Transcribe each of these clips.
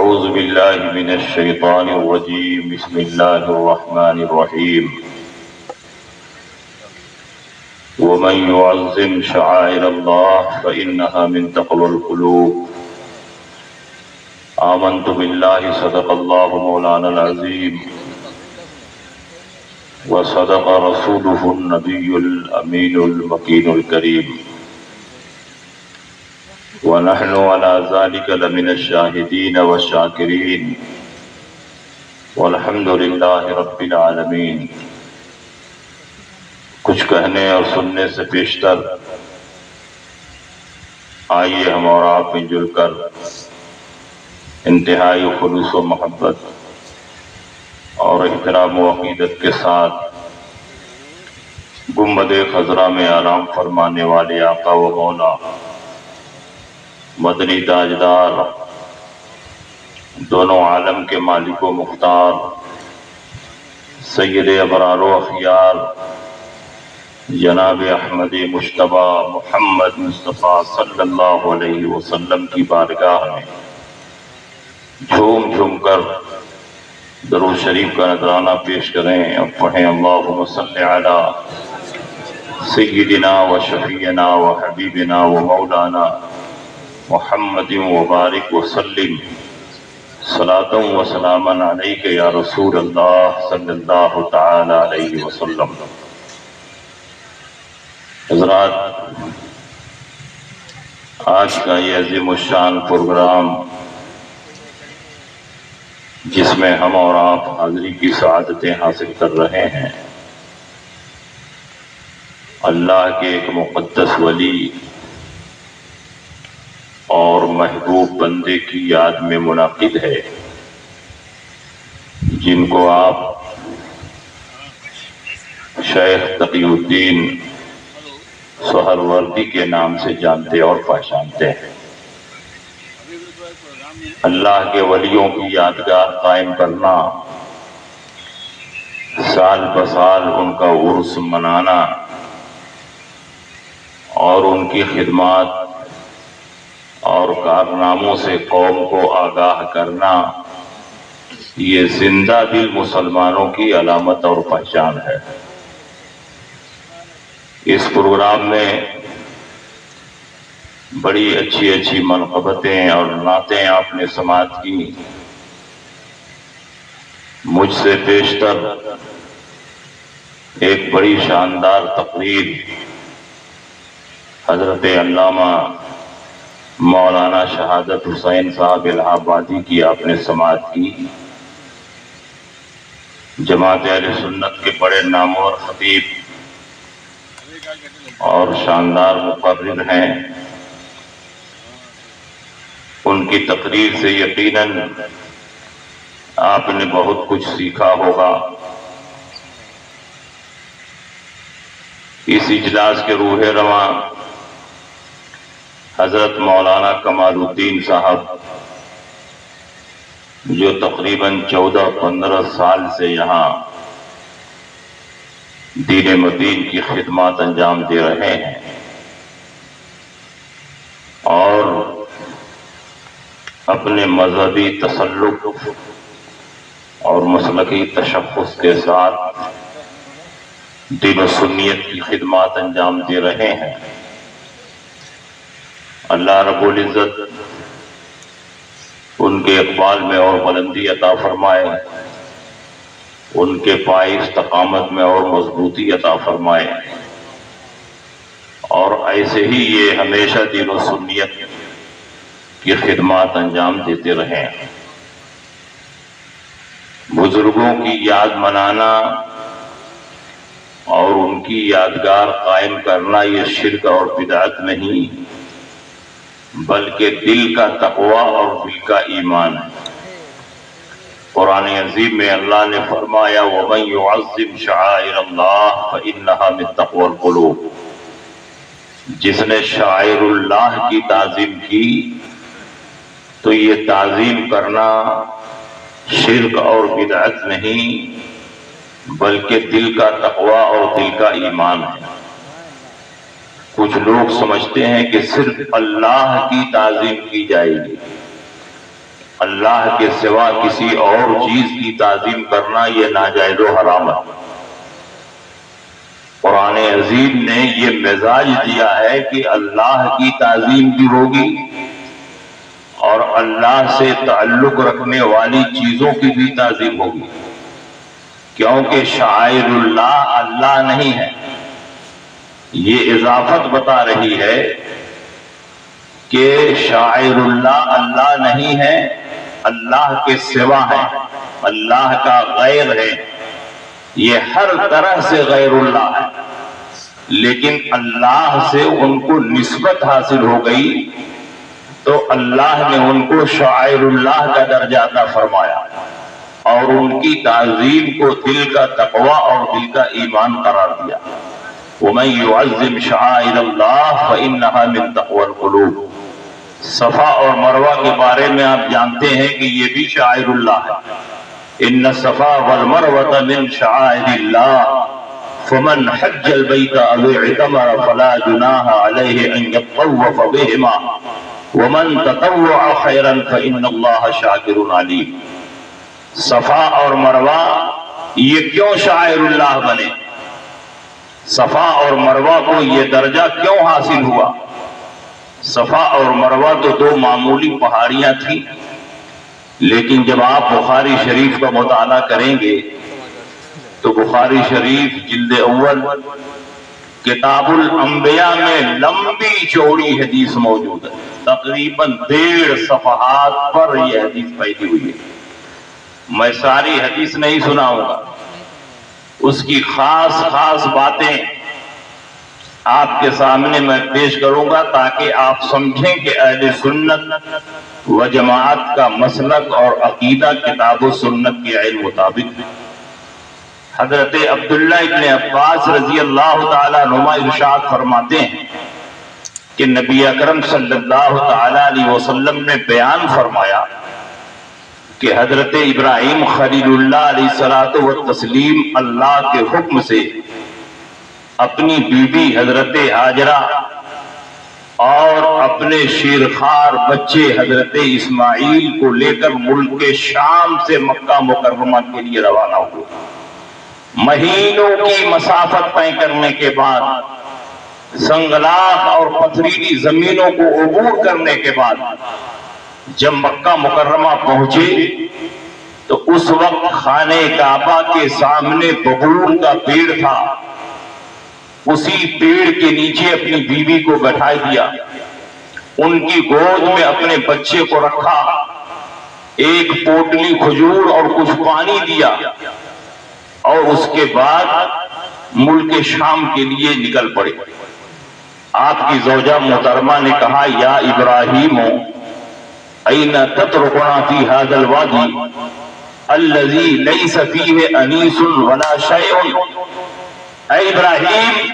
أعوذ بالله من الشيطان الرجيم بسم الله الرحمن الرحيم ومن يعظم شعائر الله فإنها من تقوى القلوب آمنت بالله صدق الله مولانا العظيم وصدق رسوله النبي الأمين المكين الكريم ونحن على ذلك لمن الشاهدين والشاكرين والحمد لله رب العالمین۔ کچھ کہنے اور سننے سے پیشتر آئیے ہم اور آپ مل جل کر انتہائی خلوص و محبت اور احترام و عقیدت کے ساتھ گنبد خضرا میں آرام فرمانے والے آقا و مولا مدنی تاجدار دونوں عالم کے مالک و مختار سید ابرار و اخیار جناب احمد مجتبی محمد مصطفیٰ صلی اللہ علیہ وسلم کی بارگاہ میں جھوم جھوم کر درود شریف کا نذرانہ پیش کریں اور پڑھیں اللہم صلی علی سیدنا و شفیعنا و حبیبنا و مولانا محمد وبارک وسلم صلاۃ و سلاما علیک یا رسول اللہ صلی اللہ تعالی علیہ وسلم۔ حضرات، آج کا یہ عظیم الشان پروگرام جس میں ہم اور آپ حاضری کی سعادتیں حاصل کر رہے ہیں، اللہ کے ایک مقدس ولی اور محبوب بندے کی یاد میں منعقد ہے، جن کو آپ شیخ تقی الدین سہروردی کے نام سے جانتے اور پہچانتے ہیں۔ اللہ کے ولیوں کی یادگار قائم کرنا، سال بسال ان کا عرس منانا اور ان کی خدمات اور کارناموں سے قوم کو آگاہ کرنا، یہ زندہ دل مسلمانوں کی علامت اور پہچان ہے۔ اس پروگرام میں بڑی اچھی اچھی منقبتیں اور نعتیں آپ نے سماعت کی۔ مجھ سے پیشتر ایک بڑی شاندار تقریر حضرت علامہ مولانا شہادت حسین صاحب الہ آبادی کی آپ نے سماعت کی۔ جماعت اہل سنت کے بڑے نامور خطیب اور شاندار مقرر ہیں، ان کی تقریر سے یقیناً آپ نے بہت کچھ سیکھا ہوگا۔ اس اجلاس کے روح رواں حضرت مولانا کمال الدین صاحب، جو تقریباً 14-15 سال سے یہاں دین مدین کی خدمات انجام دے رہے ہیں اور اپنے مذہبی تسلط اور مسلکی تشخص کے ساتھ دین و سنیت کی خدمات انجام دے رہے ہیں۔ اللہ رب العزت ان کے اقبال میں اور بلندی عطا فرمائے، ان کے پائے استقامت میں اور مضبوطی عطا فرمائے، اور ایسے ہی یہ ہمیشہ دین و سنیت کی خدمات انجام دیتے رہیں۔ بزرگوں کی یاد منانا اور ان کی یادگار قائم کرنا یہ شرک اور بدعت نہیں، بلکہ دل کا تقوی اور دل کا ایمان ہے۔ قرآن عظیم میں اللہ نے فرمایا وَمَن يُعَظِّمْ شَعَائِرَ اللَّهِ فَإِنَّهَا مِن تَقْوَى الْقُلُوبِ، جس نے شعائر اللہ کی تعظیم کی تو یہ تعظیم کرنا شرک اور بدعت نہیں، بلکہ دل کا تقوی اور دل کا ایمان ہے۔ کچھ لوگ سمجھتے ہیں کہ صرف اللہ کی تعظیم کی جائے گی، اللہ کے سوا کسی اور چیز کی تعظیم کرنا یہ ناجائز و حرام ہے۔ قرآن عظیم نے یہ مزاج دیا ہے کہ اللہ کی تعظیم بھی ہوگی اور اللہ سے تعلق رکھنے والی چیزوں کی بھی تعظیم ہوگی، کیونکہ شعائر اللہ اللہ نہیں ہے۔ یہ اضافت بتا رہی ہے کہ شاعر اللہ اللہ نہیں ہے، اللہ کے سوا ہے، اللہ کا غیر ہے، یہ ہر طرح سے غیر اللہ ہے، لیکن اللہ سے ان کو نسبت حاصل ہو گئی تو اللہ نے ان کو شاعر اللہ کا درجہ عطا فرمایا اور ان کی تعظیم کو دل کا تقوی اور دل کا ایمان قرار دیا۔ وَمَن يُعَظِّمْ شَعَائِرَ اللَّهِ فَإِنَّهَا مِن تَقْوَى الْقُلُوبِ۔ صفا اور مروہ کے بارے میں آپ جانتے ہیں کہ یہ بھی شعائر اللہ ہے۔ ان الصفا والمروہ من شعائر اللہ فمن حج البیت او اعتمر فلا جناح علیہ ان یطوف بہما ومن تطوع خیرا فإن اللہ شاکر علیم۔ صفا اور مروہ یہ کیوں شعائر اللہ بنے؟ صفا اور مروہ کو یہ درجہ کیوں حاصل ہوا؟ صفا اور مروہ تو دو معمولی پہاڑیاں تھیں، لیکن جب آپ بخاری شریف کا مطالعہ کریں گے تو بخاری شریف جلد اول کتاب الانبیاء میں لمبی چوڑی حدیث موجود ہے، تقریباً 1.5 صفحات پر یہ حدیث پھیلی ہوئی ہے۔ میں ساری حدیث نہیں سناؤں گا، اس کی خاص خاص باتیں آپ کے سامنے میں پیش کروں گا تاکہ آپ سمجھیں کہ اہل سنت و جماعت کا مسلک اور عقیدہ کتاب و سنت کے علم مطابق۔ حضرت عبداللہ ابن عباس رضی اللہ تعالیٰ عنہما ارشاد فرماتے ہیں کہ نبی اکرم صلی اللہ تعالیٰ علیہ وسلم نے بیان فرمایا کہ حضرت ابراہیم خلیل اللہ علیہ الصلوۃ والتسلیم اللہ کے حکم سے اپنی بیوی حضرت ہاجرہ اور اپنے شیرخوار بچے حضرت اسماعیل کو لے کر ملک شام سے مکہ مکرمہ کے لیے روانہ ہوئے۔ مہینوں کی مسافت طے کرنے کے بعد، سنگلاخ اور پتھریلی زمینوں کو عبور کرنے کے بعد جب مکہ مکرمہ پہنچے تو اس وقت خانہ کعبہ کے سامنے ببول کا پیڑ تھا، اسی پیڑ کے نیچے اپنی بیوی کو بٹھا دیا، ان کی گود میں اپنے بچے کو رکھا، ایک پوٹلی کھجور اور کچھ پانی دیا اور اس کے بعد ملک شام کے لیے نکل پڑے۔ آپ کی زوجہ محترمہ نے کہا، یا ابراہیم این تترکنا فی ھذا الوادی الذی لیس فیہ انیس ولا شیء۔ اے ابراہیم،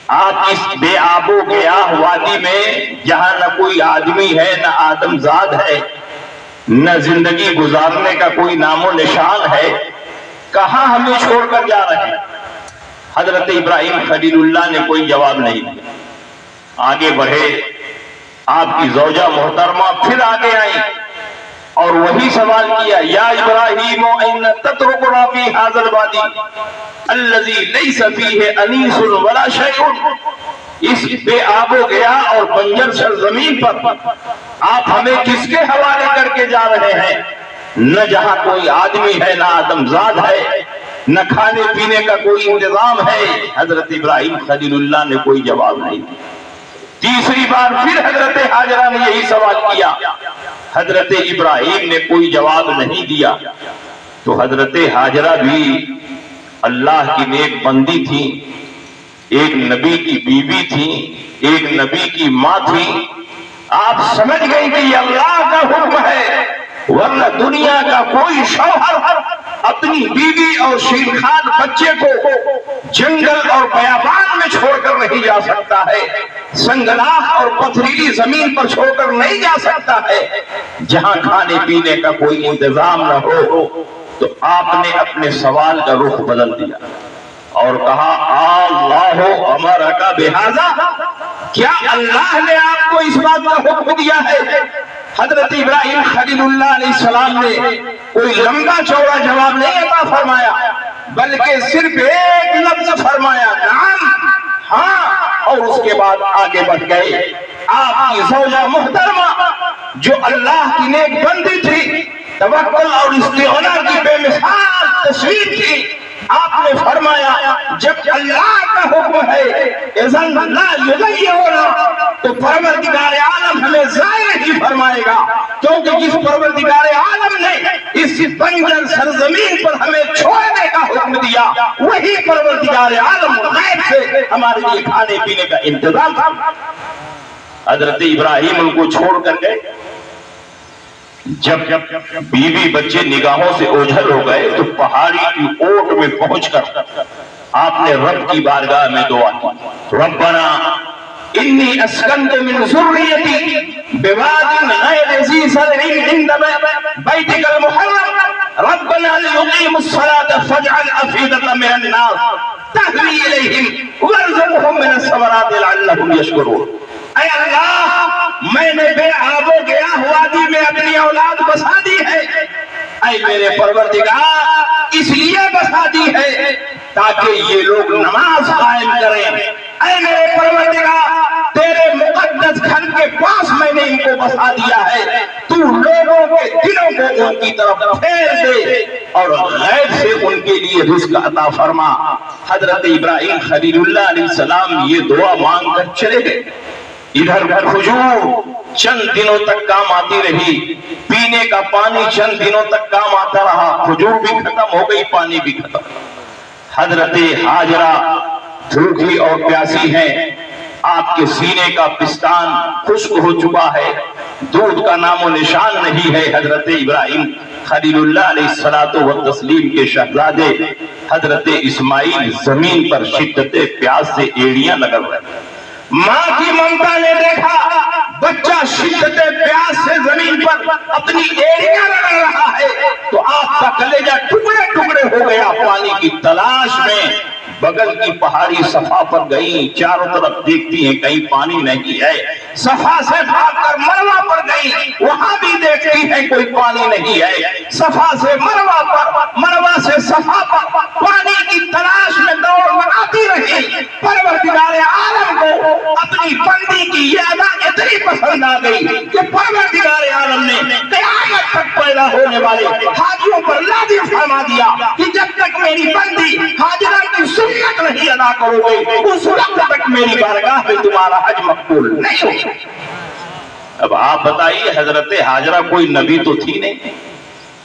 آپ اس بے آب و گیاہ وادی میں جہاں نہ کوئی آدمی ہے، نہ آدم زاد ہے، نہ زندگی گزارنے کا کوئی نام و نشان ہے، کہاں ہمیں چھوڑ کر جا رہے ہیں؟ حضرت ابراہیم خلیل اللہ نے کوئی جواب نہیں دیا، آگے بڑھے۔ آپ کی زوجہ محترمہ پھر آگے آئی اور وہی سوال کیا، یا ابراہیم این تترکنا فی ھذا الوادی الذی لیس فیہ انیس ولا شیء۔ اس بے آب و گیاہ اور بنجر سرزمین پر آپ ہمیں کس کے حوالے کر کے جا رہے ہیں؟ نہ جہاں کوئی آدمی ہے، نہ آدم زاد ہے، نہ کھانے پینے کا کوئی انتظام ہے۔ حضرت ابراہیم خلیل اللہ نے کوئی جواب نہیں دیا۔ تیسری بار پھر حضرت ہاجرہ نے یہی سوال کیا، حضرت ابراہیم نے کوئی جواب نہیں دیا۔ تو حضرت ہاجرہ بھی اللہ کی نیک بندی تھی، ایک نبی کی بیوی تھی، ایک نبی کی ماں تھی۔ آپ سمجھ گئی کہ یہ اللہ کا حکم ہے، ورنہ دنیا کا کوئی شوہر اپنی بیوی اور شیرخوار بچے کو جنگل اور بیابان میں چھوڑ کر نہیں جا سکتا ہے، سنگلاخ اور پتھریلی زمین پر چھوڑ کر نہیں جا سکتا ہے جہاں کھانے پینے کا کوئی انتظام نہ ہو۔ تو آپ نے اپنے سوال کا رخ بدل دیا اور کہا، اللہ امرک بہذا، کیا اللہ نے آپ کو اس بات کا حکم دیا ہے؟ حضرت ابراہیم خلیل اللہ علیہ السلام نے کوئی لمبا چوڑا جواب نہیں عطا فرمایا، بلکہ صرف ایک لفظ فرمایا، نعم، ہاں، اور اس کے بعد آگے بڑھ گئے۔ آپ کی زوجہ محترمہ جو اللہ کی نیک بندی تھی، توکل اور استغنا کی بے مثال تصویر تھی، آپ نے فرمایا جب اللہ کا حکم ہے اذن لا یغیرنا، تو پروردگار عالم ہمیں ضائع نہیں فرمائے گا، کیونکہ جس پروردگار عالم نے اس بنجر سرزمین پر ہمیں چھوڑنے کا حکم دیا، وہی پروردگار عالم غیب سے ہمارے لیے کھانے پینے کا انتظام تھا۔ حضرت ابراہیم ان کو چھوڑ کر گئے۔ جب بیوی بچے نگاہوں سے اوجھل ہو گئے تو پہاڑی کی اوٹ میں پہنچ کر آپ نے رب کی بارگاہ میں دعا کی، ربنا انی اسکنت من ذریتی بواد غیر ذی زرع عند بیتک المحرم ربنا لیقیموا الصلاة فاجعل افئدة من الناس تهوی الیہم وارزقهم من الثمرات لعلهم یشکرون۔ اے اللہ، میں نے بے آب و گیا وادی میں اپنی اولاد بسا دی ہے، اے میرے پروردگار اس لیے بسا دی ہے تاکہ یہ لوگ نماز قائم کریں۔ اے میرے پروردگار تیرے مقدس گھر کے پاس میں نے ان کو بسا دیا ہے، تو لوگوں کے دلوں کو ان کی طرف پھیر دے اور غیب سے ان کے لیے رزق عطا فرما۔ حضرت ابراہیم خلیل اللہ علیہ السلام یہ دعا مانگ کر چلے گئے۔ ادھر کھجور چند دنوں تک کام آتی رہی، پینے کا پانی چند دنوں تک کام آتا رہا، کھجور بھی ختم ہو گئی، پانی بھی ختم۔ حضرت ہاجرہ بھوکی اور پیاسی ہیں، آپ کے سینے کا پستان خشک ہو چکا ہے، دودھ کا نام و نشان نہیں ہے۔ حضرت ابراہیم خلیل اللہ علیہ الصلوۃ والتسلیم کے شہزادے حضرت اسماعیل زمین پر شدت پیاس سے ایڑیاں لگا ہوئے۔ ماں کی ممتا نے دیکھا بچہ شدت پیاس سے زمین پر اپنی ایڑیاں رگڑ رہا ہے تو آپ کا کلیجہ ٹکڑے ٹکڑے ہو گیا۔ پانی کی تلاش میں بغل کی پہاڑی صفا پر گئی، چاروں طرف دیکھتی ہیں کہیں پانی نہیں ہے، صفا سے بھاگ کر مروہ پر گئی، وہاں بھی دیکھتی ہیں کوئی پانی نہیں ہے، صفا سے مروہ پر، مروہ سے صفا پر پانی کی تلاش میں دوڑ لگاتی رہی۔ پروردگار عالم کو اپنی بندی کی یہ ادا اتنی پسند آ گئی کہ پروردگار عالم نے قیامت تک پیدا ہونے والے حاجیوں پر لازم فرما دیا کہ جب تک میری بندی ہاجرہ کی سنت نہیں ادا کرو گے اس وقت تک میری بارگاہ میں تمہارا حج مقبول نہیں ہوگا۔ اب آپ بتائیے، حضرت ہاجرہ کوئی نبی تو تھی نہیں،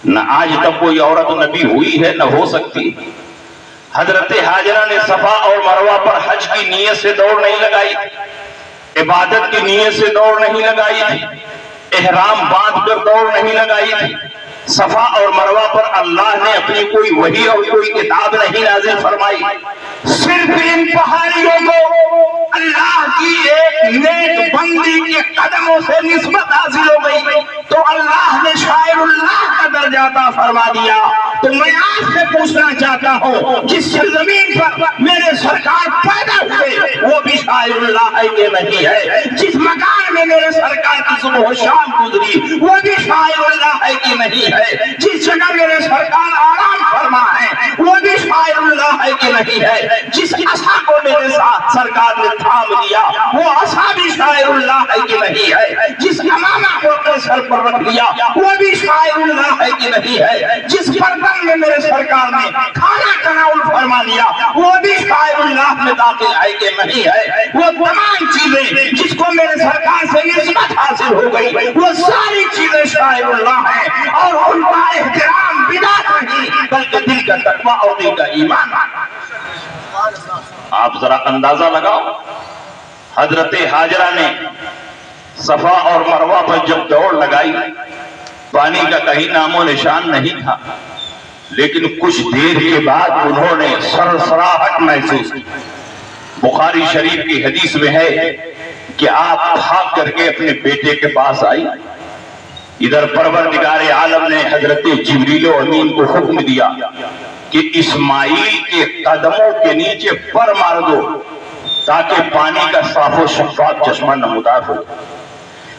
نہ آج تک کوئی عورت نبی ہوئی ہے نہ ہو سکتی۔ حضرت ہاجرہ نے صفا اور مروہ پر حج کی نیت سے دوڑ نہیں لگائی، عبادت کی نیت سے دوڑ نہیں لگائی تھی، احرام باندھ کر دوڑ نہیں لگائی تھی۔ صفا اور مروہ پر اللہ نے اپنی کوئی وحی اور کوئی کتاب نہیں نازل فرمائی، صرف ان پہاڑیوں کو اللہ کی ایک نیک بندی کے قدموں سے نسبت حاصل ہو گئی تو اللہ نے شاعر اللہ کا درجہ عطا فرما دیا۔ تو میں آج سے پوچھنا چاہتا ہوں، جس زمین پر میرے سرکار پیدا ہوئے وہ بھی شاعر اللہ ہے کہ نہیں ہے؟ جس مکان میں میرے سرکار کی صبح و شام گزری وہ بھی شاعر اللہ ہے کہ نہیں ہے؟ جس جگہ میرے سرکار آرام فرما ہے وہ بھی شاعر اللہ ہے کہ نہیں ہے؟ جس عصا کو میرے ساتھ سرکار نے تھام لیا وہ عصا بھی شاعر اللہ ہے کہ نہیں ہے؟ جس امامہ کو اپنے سر پر رکھ لیا وہ بھی شاعر اللہ ہے کہ نہیں ہے؟ جس برتن میں میرے سرکار نے کھانا تناول فرما لیا وہ بھی شاعر اللہ میں داخل ہے کہ نہیں ہے؟ وہ تمام چیزیں جس کو میرے سرکار سے نسبت حاصل ہو گئی وہ ساری چیزیں شاعر اللہ ہیں، اور ان کا احترام بدعت نہیں بلکہ دل کا تقویٰ اور دل کا ایمان۔ آپ ذرا اندازہ لگاؤ، حضرت ہاجرہ نے صفا اور مروہ پر جب دوڑ لگائی پانی کا کہیں نام و نشان نہیں تھا، لیکن کچھ دیر کے بعد انہوں نے سرسراہٹ محسوس کی۔ بخاری شریف کی حدیث میں ہے کہ آپ بھاگ کر کے اپنے بیٹے کے پاس آئی۔ ادھر پروردگار عالم نے حضرت جبریل امین کو حکم دیا کہ اسماعیل کے قدموں کے نیچے پر مار دو تاکہ پانی کا صاف و شفاف چشمہ نمودار ہو۔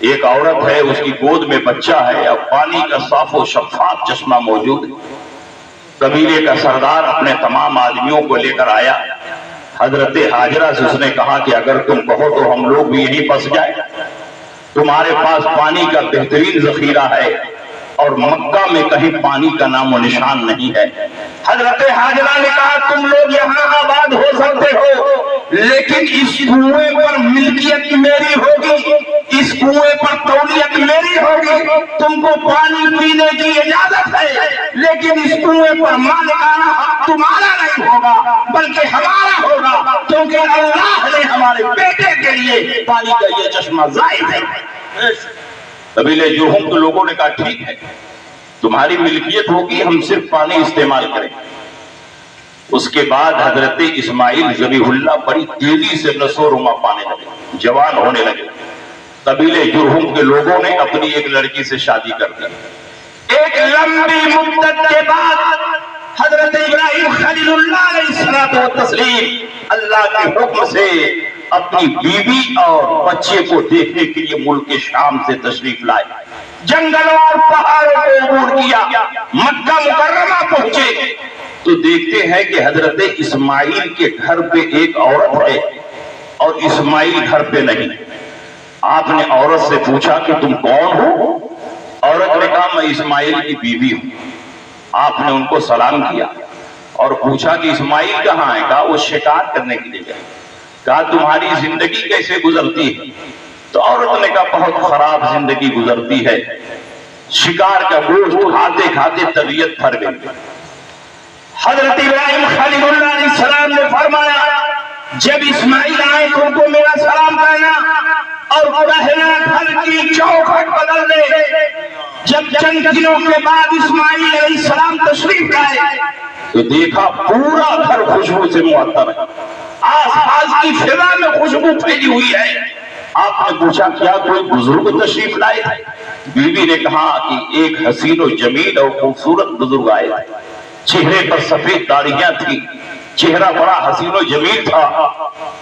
ایک عورت ہے، اس کی گود میں بچہ ہے، اب پانی کا صاف و شفاف چشمہ موجود ہے۔ قبیلے کا سردار اپنے تمام آدمیوں کو لے کر آیا۔ حضرت ہاجرہ سے اس نے کہا کہ اگر تم کہو تو ہم لوگ بھی یہیں بس جائیں، تمہارے پاس پانی کا بہترین ذخیرہ ہے اور مکہ میں کہیں پانی کا نام و نشان نہیں ہے۔ حضرت ہاجرہ نے کہا تم لوگ یہاں آباد ہو سکتے ہو، لیکن اس کنویں پر ملکیت میری ہوگی، اس کنویں پر تولیت میری ہوگی، تم کو پانی پینے کی اجازت ہے، لیکن اس کنویں پر مالکانہ حق تمہارا نہیں ہوگا بلکہ ہمارا ہوگا، کیونکہ اللہ نے ہمارے بیٹے کے لیے پانی کا یہ چشمہ ظاہر ہے۔ قبیلے جرہم کے لوگوں نے کہا ٹھیک ہے، تمہاری ملکیت ہوگی، ہم صرف پانی استعمال کریں۔ اس کے بعد حضرت اسماعیل ذبیح اللہ بڑی تیزی سے نشو نما پانے لگے، جوان ہونے لگے۔ قبیلے جرہم کے لوگوں نے اپنی ایک لڑکی سے شادی کر دی۔ ایک لمبی مدت کے بعد حضرت ابراہیم خلیل اللہ علیہ السلام اللہ کے حکم سے اپنی بیوی اور بچے کو دیکھنے کے لیے ملک شام سے تشریف لائے، جنگلوں اور پہاڑوں کو عبور کیا، مکہ مکرمہ پہنچے تو دیکھتے ہیں کہ حضرت اسماعیل کے گھر پہ ایک عورت ہے اور اسماعیل گھر پہ نہیں۔ آپ نے عورت سے پوچھا کہ تم کون ہو؟ عورت نے کہا میں اسماعیل کی بیوی ہوں۔ آپ نے ان کو سلام کیا اور پوچھا کہ اسماعیل کہاں ہے؟ کہا وہ شکار کرنے کے لیے گئے۔ کہا تمہاری زندگی کیسے گزرتی ہے؟ تو عورت نے کہا بہت خراب زندگی گزرتی ہے، شکار کا گوشت کھاتے کھاتے طبیعت پھر گئی۔ حضرت ابراہیم خلیل اللہ علیہ السلام نے فرمایا جب اسماعیل آئے تو ان کو میرا سلام کہنا اور کہنا گھر کی چوکھٹ بدل دے۔ جب چند دنوں کے بعد اسماعیل علیہ السلام تشریف لائے تو دیکھا پورا گھر خوشبو سے معطر ہے، آس پاس کی فضا میں خوشبو پھیلی ہوئی ہے۔ آپ نے پوچھا کیا کوئی بزرگ تشریف لائے تھے؟ بیوی نے کہا کہ ایک حسین و جمیل اور خوبصورت بزرگ آئے تھے، چہرے پر سفید داڑھیاں تھی، چہرہ بڑا حسین و جمیل تھا۔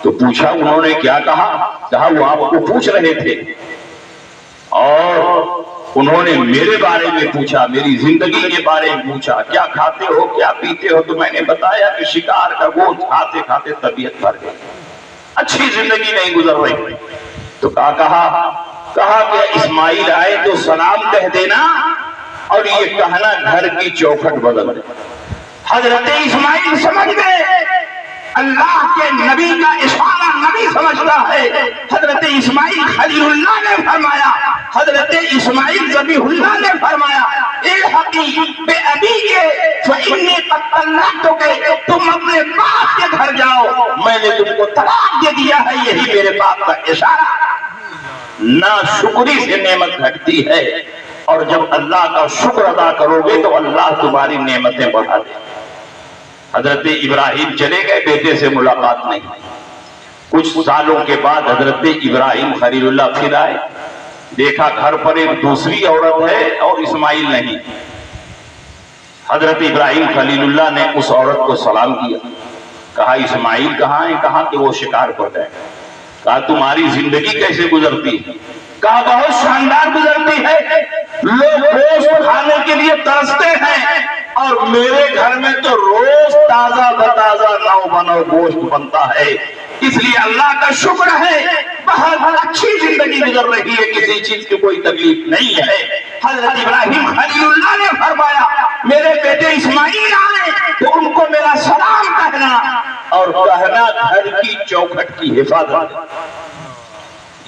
تو پوچھا انہوں نے کیا کہا؟ کہا وہ آپ کو پوچھ رہے تھے اور انہوں نے میرے بارے میں پوچھا، میری زندگی کے بارے میں پوچھا، کیا کھاتے ہو کیا پیتے ہو؟ تو میں نے بتایا کہ شکار کا گوشت کھاتے کھاتے طبیعت بھر گئی، اچھی زندگی نہیں گزر رہی۔ تو کہا کہ اسماعیل آئے تو سلام کہہ دینا اور یہ کہنا گھر کی چوکھٹ بدل دے۔ حضرت اسماعیل سمجھ گئے اللہ کے نبی کا اشارہ نبی سمجھتا ہے۔ حضرت اسماعیل خلیل اللہ نے فرمایا، حضرت اسماعیل ذبیح اللہ نے فرمایا الحقی بے ابی کے فإنی قد طلقتک، تم اپنے باپ کے گھر جاؤ، میں نے تم کو طلاق دے دیا ہے، یہی میرے باپ کا اشارہ۔ نا شکری سے نعمت گھٹتی ہے، اور جب اللہ کا شکر ادا کرو گے تو اللہ تمہاری نعمتیں بڑھا دے۔ حضرت ابراہیم چلے گئے، بیٹے سے ملاقات نہیں۔ کچھ سالوں کے بعد حضرت ابراہیم خلیل اللہ پھر آئے، دیکھا گھر پر ایک دوسری عورت ہے اور اسماعیل نہیں۔ حضرت ابراہیم خلیل اللہ نے اس عورت کو سلام کیا، کہا اسماعیل کہاں ہے؟ کہا کہ وہ شکار پر گئے۔ کہا تمہاری زندگی کیسے گزرتی ہے؟ کہا بہت شاندار گزرتی ہے، لوگ گوشت کھانے کے لیے ترستے ہیں اور میرے گھر میں تو روز تازہ بتازہ نو بنو گوشت بنتا ہے، اس لیے اللہ کا شکر ہے بہت اچھی زندگی گزر رہی ہے، کسی چیز کی کوئی تکلیف نہیں ہے۔ حضرت ابراہیم خلیل اللہ نے فرمایا میرے بیٹے اسماعیل آئے تو ان کو میرا سلام کہنا اور کہنا گھر کی چوکھٹ کی حفاظت۔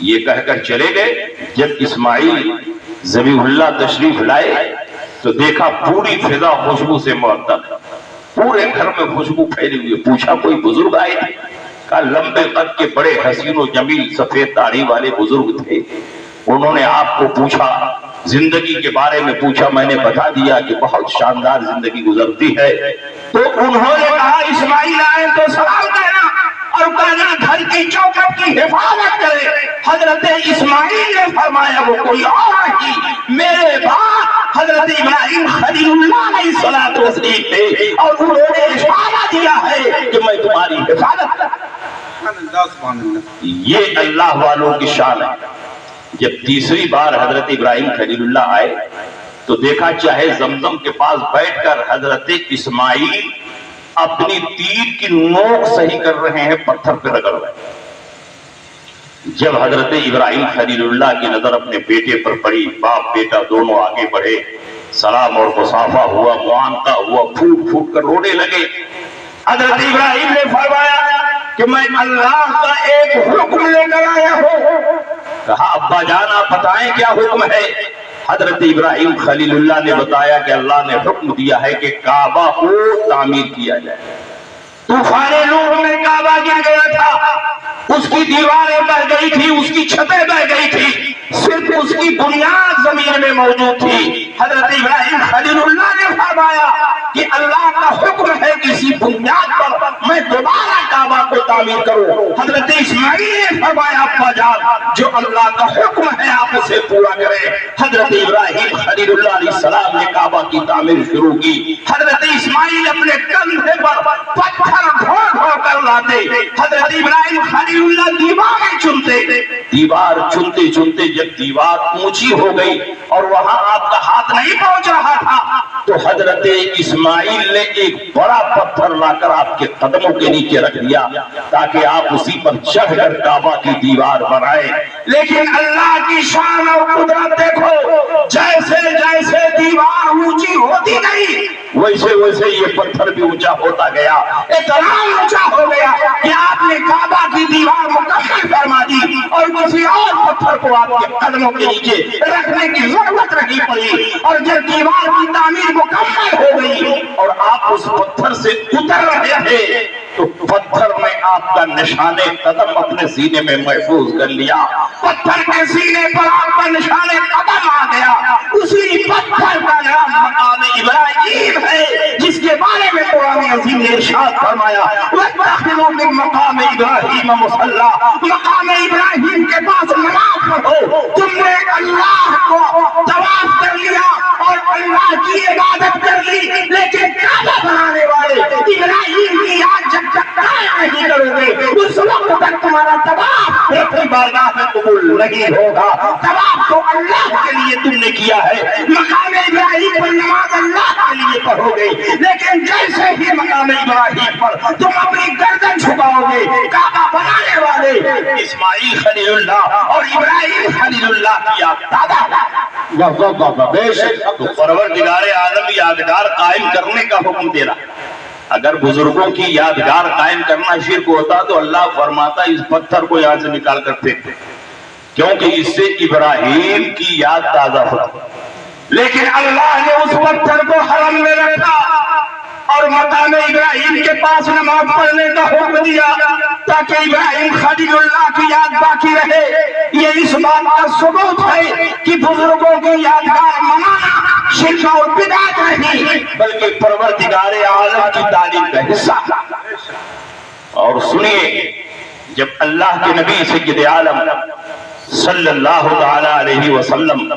یہ کہہ کر چلے گئے۔ جب اسماعیل ذبیح اللہ تشریف لائے تو دیکھا پوری فضا خوشبو سے معطر، پورے گھر میں خوشبو پھیلی ہوئی۔ پوچھا کوئی بزرگ آئے تھے؟ کہا لمبے قد کے بڑے حسین و جمیل سفید داڑھی والے بزرگ تھے، انہوں نے آپ کو پوچھا، زندگی کے بارے میں پوچھا، میں نے بتا دیا کہ بہت شاندار زندگی گزرتی ہے۔ تو انہوں نے کہا اسماعیل آئے تو سلام کہنا اور کہنا گھر کی چوکھٹ کی حفاظت کرے۔ حضرت اسماعیل نے فرمایا وہ کوئی اور نہیں، میرے باپ حضرت ابراہیم خلیل اللہ علیہ السلام تھے اور انہوں نے اشارہ دیا ہے کہ میں تمہاری حفاظت کروں۔ یہ اللہ والوں کی شان ہے۔ جب تیسری بار حضرت ابراہیم خلیل اللہ آئے تو دیکھا چاہے زمزم کے پاس بیٹھ کر حضرت اسماعیل اپنی تیر کی نوک صحیح کر رہے ہیں، پتھر پہ رگڑ رہے ہیں۔ جب حضرت ابراہیم خلیل اللہ کی نظر اپنے بیٹے پر پڑی، باپ بیٹا دونوں آگے بڑھے، سلام اور مصافحہ ہوا، معانقہ ہوا، پھوٹ پھوٹ کر رونے لگے۔ حضرت ابراہیم نے فرمایا کہ میں اللہ کا ایک حکم لے کر آیا ہوں۔ کہا ابا جان آپ بتائیں کیا حکم ہے؟ حضرت ابراہیم خلیل اللہ نے بتایا کہ اللہ نے حکم دیا ہے کہ کعبہ کو تعمیر کیا جائے۔ طوفان نوح میں کعبہ گر گیا تھا، اس کی دیواریں بہ گئی تھی، اس کی چھتیں بہ گئی تھی، صرف اس کی بنیاد زمین میں موجود تھی۔ حضرت ابراہیم خلیل اللہ نے فرمایا کہ اللہ کا حکم ہے کہ اسی بنیاد پر میں دوبارہ کعبہ کو تعمیر کروں۔ حضرت اسماعیل نے فرمایا ابا جان جو اللہ کا حکم ہے آپ اسے پورا کریں۔ حضرت ابراہیم خلیل اللہ علیہ السلام نے کعبہ کی تعمیر شروع کی۔ حضرت اسماعیل اپنے کندھے پر پتھر ڈھو ڈھو کر لاتے، حضرت ابراہیم خلیل اللہ دیواریں چنتے، دیوار چنتے چنتے جب دیوار اونچی ہو گئی اور وہاں آپ کا ہاتھ نہیں پہنچ رہا تھا تو حضرت اسماعیل نے ایک بڑا پتھر لا کر آپ کے قدموں کے نیچے رکھ دیا تاکہ آپ اسی پر چڑھ کر کعبہ کی دیوار بنائے۔ لیکن اللہ کی شان اور قدرت دیکھو، جیسے جیسے دیوار اونچی ہوتی گئی ویسے ویسے یہ پتھر بھی اونچا ہوتا گیا، اتنا اونچا ہو گیا کہ آپ نے کعبہ کی دیوار مکمل فرما دی اور کسی اور پتھر کو آپ کے قدموں کے نیچے رکھنے کی ضرورت نہیں پڑی۔ اور جب دیوار کی تعمیر مکمل ہو گئی اور آپ اس پتھر سے اتر رہے تھے تو پتھر میں آپ کا نشان قدم اپنے سینے میں محفوظ کر لیا۔ پتھر کے سینے پر آپ کا نشان قدم آ گیا، اسی پتھر کا نام مقام ابراہیم ہے جس کے بارے میں قرآن عظیم نے ارشاد فرمایا وَاتَّخِذُوا مِن مَقَامِ إِبْرَاهِيمَ مُصَلًّى، مقام ابراہیم کے پاس نماز پڑھو۔ تم نے اللہ کو طواف کر لیا اور اللہ کی عبادت کر لی، لیکن کعبہ بنانے والے ابراہیم کی یاد جب تک قائم نہیں کرو گے اس وقت تک تمہارا طواف اپنی بارگاہ میں قبول نہیں ہوگا۔ طواف تو اللہ کے لیے تم نے کیا ہے، مقام ابراہیم پر نماز اللہ کے لیے پڑھو گے، لیکن جیسے ہی مقام ابراہیم پر تم اپنی گردن چھپاؤ گے کعبہ بنانے والے اسماعیل خلیل اللہ اور ابراہیم خلیل اللہ کی یاد تازہ بے شک تو پروردگار عالم یادگار قائم کرنے کا حکم دے رہا۔ اگر بزرگوں کی یادگار قائم کرنا شرک ہوتا تو اللہ فرماتا اس پتھر کو یہاں سے نکال کر پھینک دے، کیونکہ اس سے ابراہیم کی یاد تازہ ہوتی۔ لیکن اللہ نے اس پتھر کو حرم میں رکھا اور مقام ابراہیم کے پاس نماز پڑھنے کا حکم دیا تاکہ ابراہیم خلیل اللہ کی یاد باقی رہے۔ یہ اس بات کا ثبوت ہے کہ بزرگوں کی یادگار منانا شرک اور بدعت نہیں بلکہ پروردگار عالم کی تعلیم کا حصہ۔ اور سنیے، جب اللہ کے نبی سید عالم صلی اللہ تعالی علیہ وسلم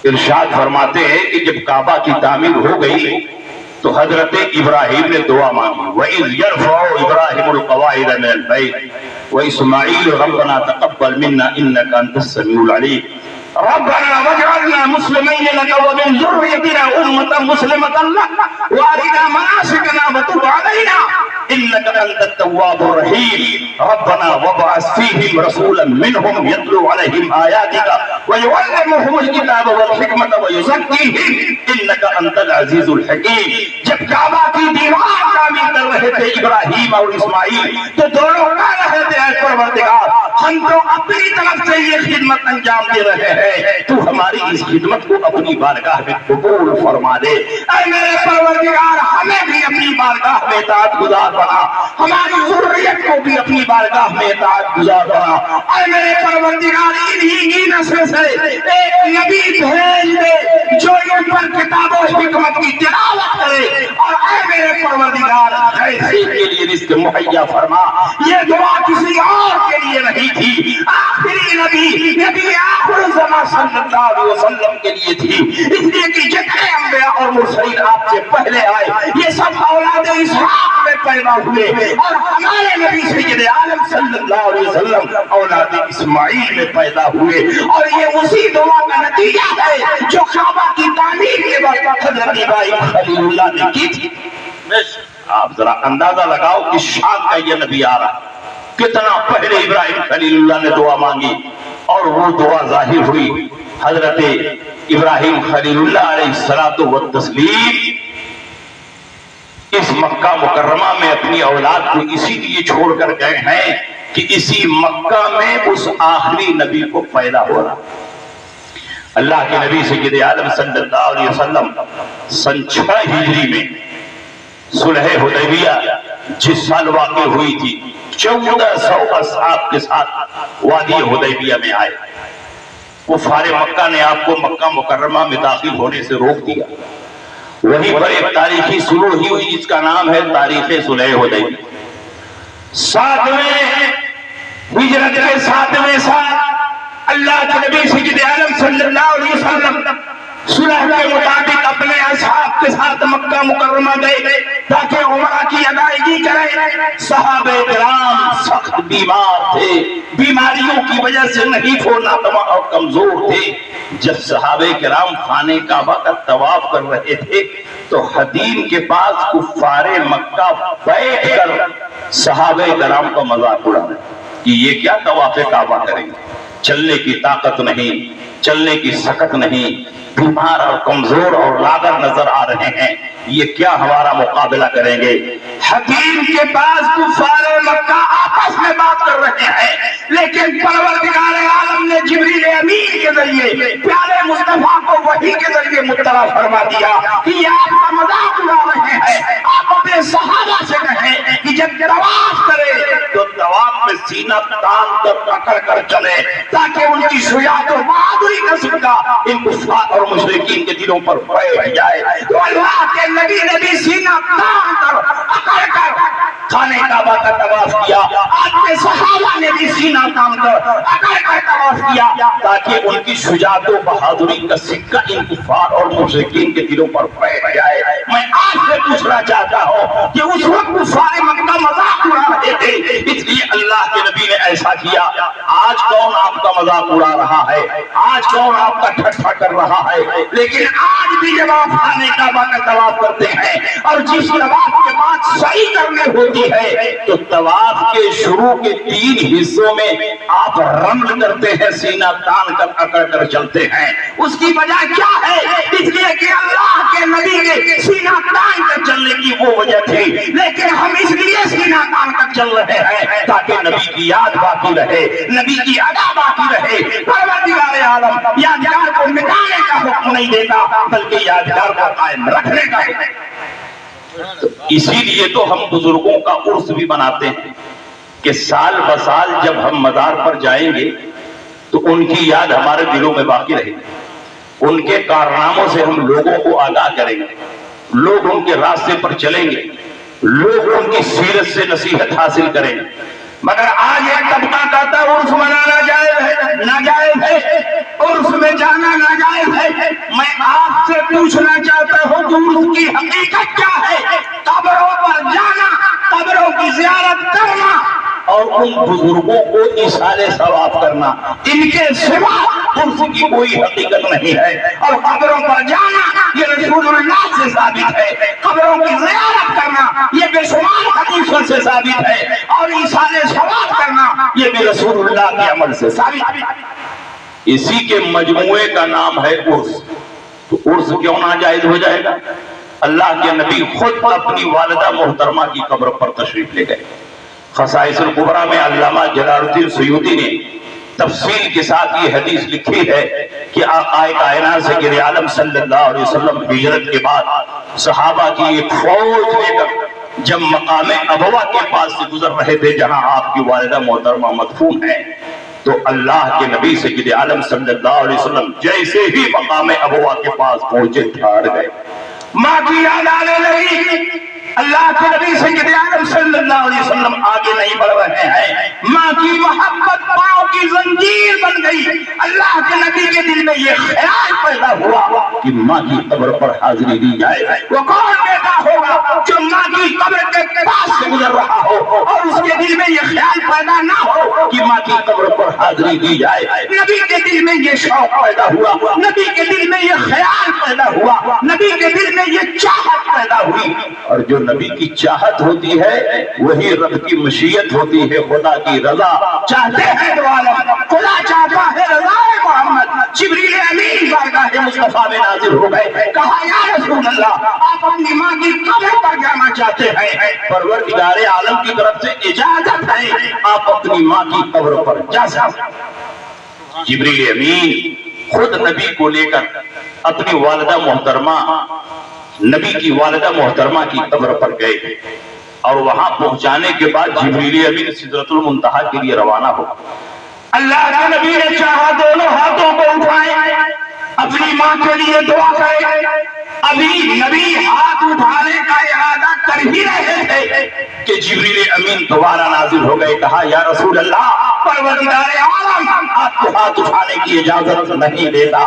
ارشاد فرماتے ہیں کہ جب کعبہ کی تعمیر ہو گئی تو حضرت ابراہیم نے دعا مانگی وَإِذْ يَرْفَعُ إِبْرَاهِيمُ الْقَوَاعِدَ مِنَ الْبَيْتِ وَإِسْمَاعِيلُ رَبَّنَا تَقَبَّلْ مِنَّا إِنَّكَ أَنْتَ السَّمِيعُ الْعَلِيمُ ربنا واجعلنا مسلمين لك ومن ذريتنا أمة مسلمة لك وارنا مناسكنا وتب علينا إنك أنت التواب الرحيم ربنا وابعث فيهم رسولا منهم يتلو عليهم آياتك ويعلمهم الكتاب والحكمة ويزكيهم إنك أنت العزيز الحكيم۔ جب کعبہ کی دیوار تعمیر کر رہے تھے ابراہیم اور اسماعیل تو دونوں کہہ رہے تھے اے پروردگار ہم تو اپنی طرف سے یہ خدمت انجام دے رہے ہیں، تو ہماری اس خدمت کو اپنی بارگاہ میں قبول فرما دے۔ اے میرے پروردگار ہمیں بھی اپنی بارگاہ میں اطاعت گزار بنا، ہماری ذریت کو بھی اپنی بارگاہ میں اطاعت گزار بنا۔ اے میرے پروردگار انہی کی نسل سے ایک نبی بھیج دے جو ان پر کتاب و حکمت کی تلاوت کرے، اور اے میرے پروردگار ایسے کے لیے رزق مہیا فرما۔ یہ دعا کسی اور کے لیے نہیں تھی، آخری نبی آخر زمان صلی اللہ علیہ وسلم کے لیے تھی، اس لیے کہ جتنے انبیاء اور مرسلین آپ سے پہلے آئے یہ سب اولاد اسحاق میں پیدا ہوئے اور ہمارے نبی سید عالم صلی اللہ علیہ وسلم اولاد اسماعیل میں پیدا ہوئے، اور یہ اسی دعا کا نتیجہ ہے جو کعبہ کی تعمیر کے وقت حضرت ابراہیم خلیل اللہ نے کی تھی۔ آپ ذرا اندازہ لگاؤ کہ شان کا یہ نبی آ رہا، کتنا پہلے ابراہیم خلیل اللہ نے دعا مانگی اور وہ دعا ظاہر ہوئی۔ حضرت ابراہیم خلیل اللہ علیہ الصلوۃ والتسلیم اس مکہ مکرمہ میں اپنی اولاد کو اسی لیے چھوڑ کر گئے ہیں کہ اسی مکہ میں اس آخری نبی کو پیدا ہو رہا۔ اللہ کے نبی سید عالم صلی اللہ علیہ وسلم سن 6 ہجری میں صلح حدیبیہ جس سال واقع ہوئی تھی 1400 اصحاب کے ساتھ وادی حدیبیہ میں آئے۔ کفار مکہ نے آپ کو مکہ مکرمہ میں داخل ہونے سے روک دیا۔ وہیں پر ایک تاریخی صلح ہوئی جس کا نام ہے تاریخ صلح حدیبیہ۔ 7ویں ہجرت کے 7ویں سال اللہ کے نبی سید عالم صلی اللہ علیہ وسلم صلح کے مطابق اپنے اصحاب کے ساتھ مکہ مکرمہ گئے تاکہ عمرہ کی ادائیگی کریں۔ صحابہ کرام سخت بیمار تھے، بیماریوں کی وجہ سے نہیں تھو ناتواں اور کمزور تھے۔ جب صحابہ کرام خانہ کعبہ کا طواف کر رہے تھے تو حدیم کے پاس کفار مکہ بیٹھ کر صحابہ کرام کا مذاق اڑا کہ یہ کیا طواف کعبہ کریں گے، چلنے کی طاقت نہیں، چلنے کی سکت نہیں، بیمار اور کمزور اور لاغر نظر آ رہے ہیں، یہ کیا ہمارا مقابلہ کریں گے۔ حکیم کے پاس کفار مکہ آپس میں بات کر رہے ہیں، لیکن پروردگار عالم نے جبریل امین کے ذریعے پیارے مصطفیٰ کو وحی کے ذریعے مطلع فرما دیا کہ یہ آپ کا مذاق اڑا رہے ہیں۔ آپ اپنے صحابہ سے کہیں کہ جب طواف کرے تو طواف میں سینہ تان کر پکڑ کر چلے تاکہ ان کی شجاعت و بہادری کا صدقہ ان کفار اور مشرکین کے دلوں پر بیٹھ جائے۔ تو اللہ کے نبی نے بھی سینہ تان کر اکڑ کر خانہ کعبہ کا طواف کیا۔ آپ کے صحابہ نے بھی سینہ تان کر اکڑ کر طواف کیا تاکہ ان کی شجاعت و بہادری کا سکہ ان کفار اور مشرکین کے دلوں پر بیٹھ جائے۔ میں آج سے پوچھنا چاہتا ہوں کہ اس وقت کفار مکہ مذاق اڑا رہے تھے، اس لیے اللہ کے نبی نے ایسا کیا۔ آج کون آپ کا مذاق اڑا رہا ہے، آج کون آپ کا ٹھٹھا کر رہا ہے، لیکن آج بھی جب آپ خانہ کعبہ کا طواف کرتے ہیں اور جس طواف کے بعد صحیح کرنے ہوتی ہے تو طواف کے شروع کے 3 حصوں میں آپ رمل کرتے ہیں، سینہ تان کر اکڑ کر چلتے ہیں۔ اس کی وجہ کیا ہے؟ اس لیے کہ اللہ کے نبی کے سینہ تان کر چلنے کی وہ وجہ تھی، لیکن ہم اس لیے سینہ تان کر چل رہے ہیں تاکہ نبی کی یاد باقی رہے، نبی کی ادا باقی رہے۔ پروردگار عالم یادگار کو مٹانے کا حکم نہیں دیتا بلکہ یادگار کو قائم رکھنے کا حکم ہے۔ اسی لیے تو ہم بزرگوں کا عرس بھی مناتے ہیں کہ سال بسال جب ہم مزار پر جائیں گے تو ان کی یاد ہمارے دلوں میں باقی رہے گی، ان کے کارناموں سے ہم لوگوں کو آگاہ کریں گے، لوگ ان کے راستے پر چلیں گے، لوگ ان کی سیرت سے نصیحت حاصل کریں گے۔ مگر آج ایک طبقہ کہتا ہے عرس منانا جائز ہے، ناجائز ہے، عرس میں جانا ناجائز ہے۔ میں آپ سے پوچھنا چاہتا ہوں کہ عرس کی حقیقت کیا ہے؟ قبروں پر جانا، قبروں کی زیارت کرنا اور ان بزرگوں کو ایصال ثواب کرنا، ان کے سوا عرس کی کوئی حقیقت نہیں ہے۔ اور قبروں پر جانا یہ رسول اللہ سے ثابت ہے، قبروں کی زیارت کرنا یہ بے شمار حدیثوں سے ثابت ہے، اور ایصال ثواب کرنا یہ بھی رسول اللہ کے عمل سے ثابت ہے۔ اسی کے مجموعے کا نام ہے عرس۔ تو عرس کیوں ناجائز ہو جائے گا؟ اللہ کے نبی خود اپنی والدہ محترمہ کی قبر پر تشریف لے گئے۔ خصائص الکبریٰ میں علامہ جلال الدین سیوطی نے تفصیل کے ساتھ یہ حدیث لکھی ہے کہ آقا کائنات سید عالم صلی اللہ علیہ وسلم ہجرت کے بعد صحابہ کی ایک فوج لے کر جب مقام ابوا کے پاس سے گزر رہے تھے جہاں آپ کی والدہ محترمہ مدفون ہے، تو اللہ کے نبی سید عالم صلی اللہ علیہ وسلم جیسے ہی مقام ابوا کے پاس پہنچے ٹھہر گئے، ماں کی یاد آنے لگی۔ اللہ کے نبی سید عالم صلی اللہ علیہ وسلم آگے نہیں بڑھ رہے ہیں، ماں کی محبت پاؤں کی زنجیر بن گئی۔ اللہ کے نبی کے دل میں یہ خیال پیدا ہوا کہ ماں کی قبر پر حاضری دی جائے۔ وہ کون بیٹا ہوگا جو ماں کی قبر کے پاس برادری دی جائے. نبی کے دل میں یہ شوق پیدا ہوا, نبی کے دل میں یہ خیال پیدا ہوا, نبی کے دل میں یہ چاہت پیدا ہوئی. اور جو نبی کی چاہت ہوتی ہے وہی رب کی مشیت ہوتی ہے, خدا کی رضا. چاہتے ہیں دو عالم, خدا چاہتا ہے رضا محمد. جبریل امین بارگاہ مصطفیٰ میں نازل ہو گئے, کہا یا رسول اللہ آپ اپنی ماں کی قبر پر جانا چاہتے ہیں, پروردگار عالم کی طرف سے اجازت ہے, آپ اپنی ماں کی قبر پر جا سکتے. جبریل امین خود نبی کو لے کر اپنی والدہ محترمہ, نبی کی والدہ محترمہ کی قبر پر گئے, اور وہاں پہنچانے کے بعد جبریل امین سدرۃ المنتہا کے لیے روانہ ہو. اللہ کے نبی نے چاہا دونوں ہاتھوں کو اٹھائے, اپنی ماں کے لیے دعا کرے. ابھی نبی ہاتھ اٹھانے کا ارادہ کر ہی رہے تھے کہ جبریل امین دوبارہ نازل ہو گئے. کہا یا رسول اللہ پروردگار عالم آپ کو ہاتھ اٹھانے کی اجازت نہیں دیتا.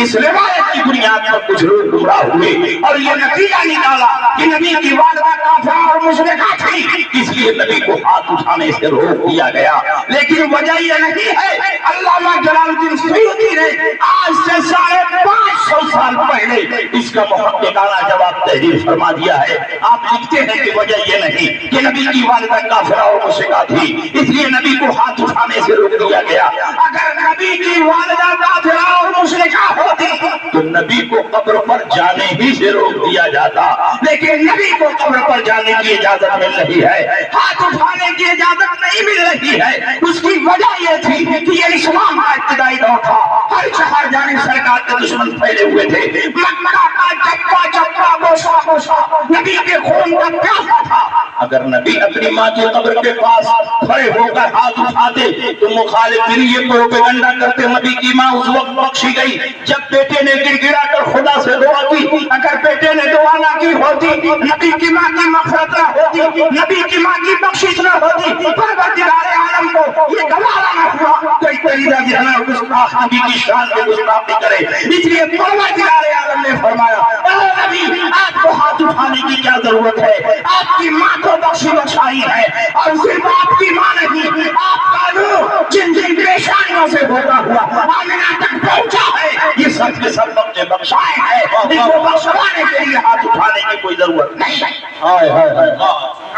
اس روایت کی بنیاد پر کچھ لوگ گمراہ ہوئے اور یہ نتیجہ نکالا کہ نبی کی والدہ کافرہ اور مشرکہ تھی, اس لیے نبی کو ہاتھ اٹھانے سے روک دیا گیا. لیکن وجہ یہ نہیں ہے. علامہ جلال الدین سیوطی نے آج سے 550 سال پہلے اس کا محققانہ جواب تحریر فرما دیا ہے. آپ لکھتے ہیں کہ وجہ یہ نہیں کہ نبی کی والدہ کافرہ اور مشرکہ تھی اس لیے نبی کو ہاتھ اٹھانے سے روک دیا گیا. اگر نبی کی والدہ کافرہ اور مشرکہ ہوتی تو نبی کو قبر پر جانے ہی سے روک دیا جاتا, لیکن نبی کو قبر پر جانے کی اجازت مل رہی ہے, ہاتھ اٹھانے کی اجازت نہیں مل رہی ہے. اس کی وجہ یہ تھی کہ یہ اسلام کا ابتدائی دور تھا, ہر شہر جانے سرکار کے دشمن پھیلے ہوئے تھے, مکہ کا چپا چپا گوشہ گوشہ نبی کے خون کا پیاسا تھا. اگر نبی اپنی ماں کی قبر کے پاس کھڑے ہو کر ہاتھ اٹھاتے تو مخالفین یہ پروپیگنڈا کرتے نبی کی ماں اس وقت بخشی گئی جب بیٹے نے گر گرا کر خدا سے دعا کی. اگر بیٹے نے دعا نہ کی ہوتی, نبی کی ماں کی مغفرت نہ ہوتی, نبی کی ماں کی بخشش نہ ہوتی, پروردگار عالم کو یہ گوارا نہ ہوا کوئی قریدہ جہاں گستاخ نبی کی شان میں گستاخی کرے. اس لیے پروردگار عالم نے فرمایا اے نبی آپ کو ہاتھ اٹھانے کی کیا ضرورت ہے, آپ کی ماں کو بخشی بخشائی ہے, اور صرف آپ کی ماں نہیں آپ کا نور جن جن پریشانیوں سے ہوتا ہوا آمنہ تک پہنچا ہے, یہ سب کے سب بخشے بخشائے ہیں, ان کو بخشوانے کے لیے ہاتھ اٹھانے کی کوئی ضرورت نہیں ہے.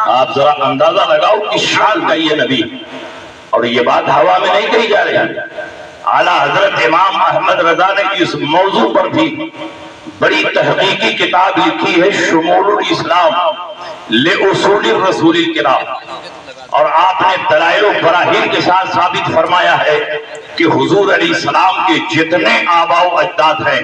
آپ ذرا اندازہ لگاؤ کس شان کا یہ نبی, اور یہ بات ہوا میں نہیں کہی جا رہی. اعلیٰ حضرت امام احمد رضا نے اس موضوع پر بھی بڑی تحقیقی کتاب لکھی ہے, شمول الاسلام لأصول الرسول الکرام, اور آپ نے دلائل و براہین کے ساتھ ثابت فرمایا ہے کہ حضور علیہ السلام کے جتنے آباء و اجداد ہیں,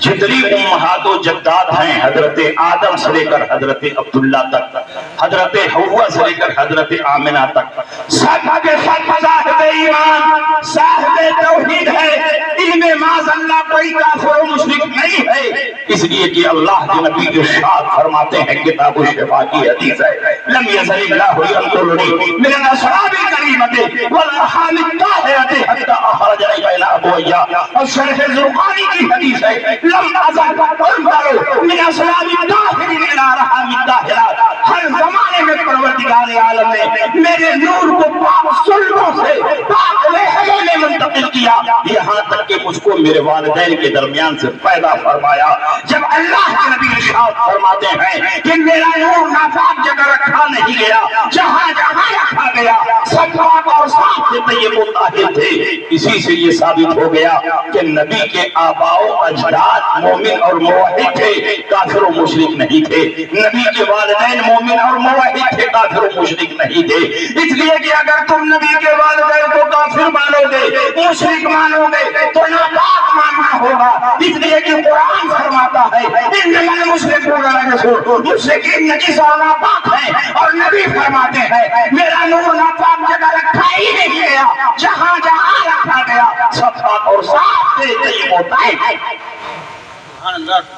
جتنی امہات و جداد ہیں, حضرت آدم سے لے کر حضرت عبداللہ تک, حضرت حوا سے لے کر حضرت آمنہ تک, سب کے سب صاحب ایمان صاحب توحید ہے. ان میں معاذ اللہ کوئی کافر و مشرک نہیں ہے, اس لیے کہ اللہ کے نبی ارشاد فرماتے ہیں, کتاب الشفا کی حدیث ہے, لم یزل اللہ ینقلنی من الاسراب الکریمۃ والارحام الطاہرۃ حتی اخرجنی الی ابویہ, اور شرح زرقانی کی حدیث ہے لم ازل انظر من اسلام الطاہرین الی ارحام الطاہرات. ہر زمانے میں پروردگار عالم نے میرے نور کو پاک سلبوں سے پاک رحموں میں منتقل کیا, یہاں تک کہ مجھ کو میرے والدین کے درمیان سے پیدا فرمایا. جب اللہ کے نبی ارشاد فرماتے ہیں کہ میرا نور ناپاک جگہ رکھا نہیں گیا, جہاں جہاں رکھا گیا سب پاک اور صاف سے طیب و طاہر تھے, اسی سے یہ ثابت ہو گیا کہ نبی کے آباء و اجداد مومن اور موحد تھے, کافر و مشرک نہیں تھے. نبی کے والدین مومن اور موحد تھے, کافر و مشرک نہیں تھے. اس لیے کہ اگر تم نبی کے والدین کو کافر مانو گے, مشرک مانو گے, تو ناپاک ماننا ہوگا. اس لیے کہ قرآن فرماتا ہے انما المشرکون نجس, مشرکین نجس اور ناپاک ہیں, اور نبی فرماتے ہیں میرا نور ناپاک جگہ رکھا ہی نہیں گیا, جہاں جہاں رکھا گیا سب پاک اور صاف سے طیب ہوتا ہے.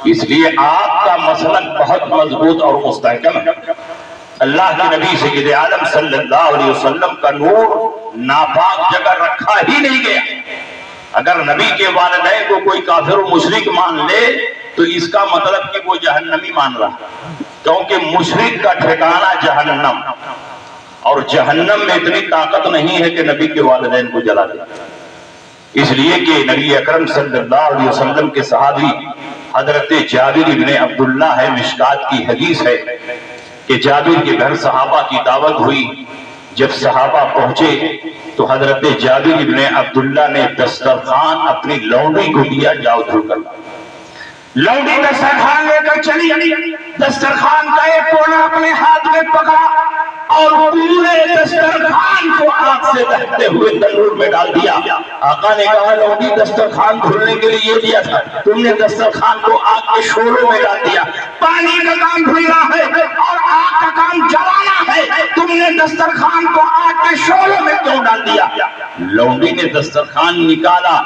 اس لیے آپ کا مسلک بہت مضبوط اور مستحکم ہے. اللہ کے نبی سید عالم صلی اللہ علیہ وسلم کا نور ناپاک جگہ رکھا ہی نہیں گیا. اگر نبی کے والدین کو کوئی کافر و مشرک مان لے تو اس کا مطلب کہ وہ جہنمی مان رہا, کیونکہ مشرک کا ٹھکانہ جہنم, اور جہنم میں اتنی طاقت نہیں ہے کہ نبی کے والدین کو جلا دے. اس لیے کہ نبی اکرم صلی اللہ علیہ وسلم کے صحابی حضرت جابر ابن عبداللہ ہے، مشکات کی حدیث ہے کہ جابر کے گھر صحابہ کی دعوت ہوئی. جب صحابہ پہنچے تو حضرت جابر ابن عبداللہ نے دسترخوان اپنی لونڈی کو دیا، جاؤ دھو کر. لونڈی دسترخوان لے کر چلی، دسترخوان کا ایک کونا اپنے ہاتھ میں پکڑا اور پورے دسترخوان کو آگ سے دہتے ہوئے تنور میں ڈال دیا. آقا نے کہا لونڈی دسترخوان دھلنے کے لیے یہ دیا تھا، تم نے دسترخوان کو آگ کے شعلوں میں ڈال دیا. پانی کا کام دھلنا ہے اور آگ کا کام جلانا ہے، تم نے دسترخوان کو آگ کے شعلوں میں کیوں ڈال دیا؟ لونڈی نے دسترخوان نکالا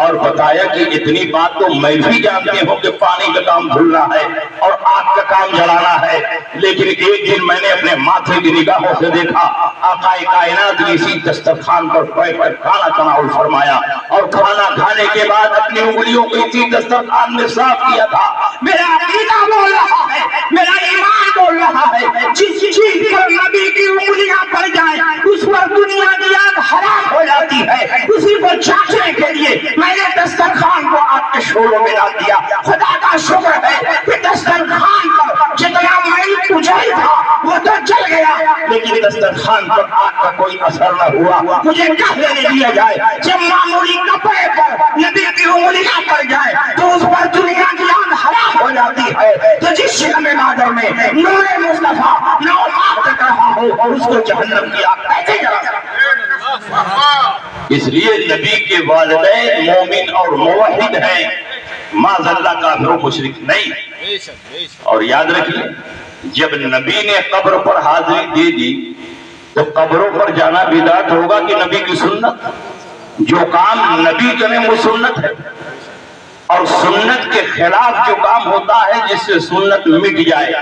اور بتایا کہ اتنی بات تو میں بھی جانتی ہوں کہ پانی کا کام دھلنا ہے اور آگ کا کام جلانا ہے، لیکن ایک دن میں نے اپنے ماتھے کی نگاہوں سے دیکھا آقا کائنات نے اسی دسترخوان پر بیٹھ کر کھانا تناول فرمایا اور کھانا کھانے کے بعد اپنی انگلیوں کو اسی دسترخوان میں صاف کیا تھا. میرا عقیدہ بول رہا ہے، میرا ایمان بول رہا ہے، جس چیز پر نبی کی انگلیاں پڑ جائیں اس پر دنیا کی آگ حرام ہو جاتی ہے. اسی کو چاچنے کے لیے میں نے دسترخوان کو آگ کے شعلوں میں ڈال دیا. خدا کا شکر ہے کہ دسترخوان پر جتنا میل اجائی تھا وہ تو جل گیا، لیکن دسترخوان پر آگ کا کوئی اثر نہ ہوا. مجھے کہہ لینے دیا جائے جب معمولی کپڑے پر نبی کی انگلیاں پڑ جائے تو اس پر دنیا کی آگ حرام ہو جاتی ہے، تو جس شکم نادر میں نور مصطفیٰ نو آگ تک رہا ہو اور اس کو جہنم کی آگ کیسے جلا سکتا؟ اس لیے نبی کے والدین مومن اور موحد ہیں، معاذ اللہ کافر و مشرک نہیں. اور یاد رکھیے جب نبی نے قبر پر حاضری دے دی تو قبروں پر جانا بدعت ہوگا کہ نبی کی سنت؟ جو کام نبی کریں وہ سنت ہے، اور سنت کے خلاف جو کام ہوتا ہے جس سے سنت مٹ جائے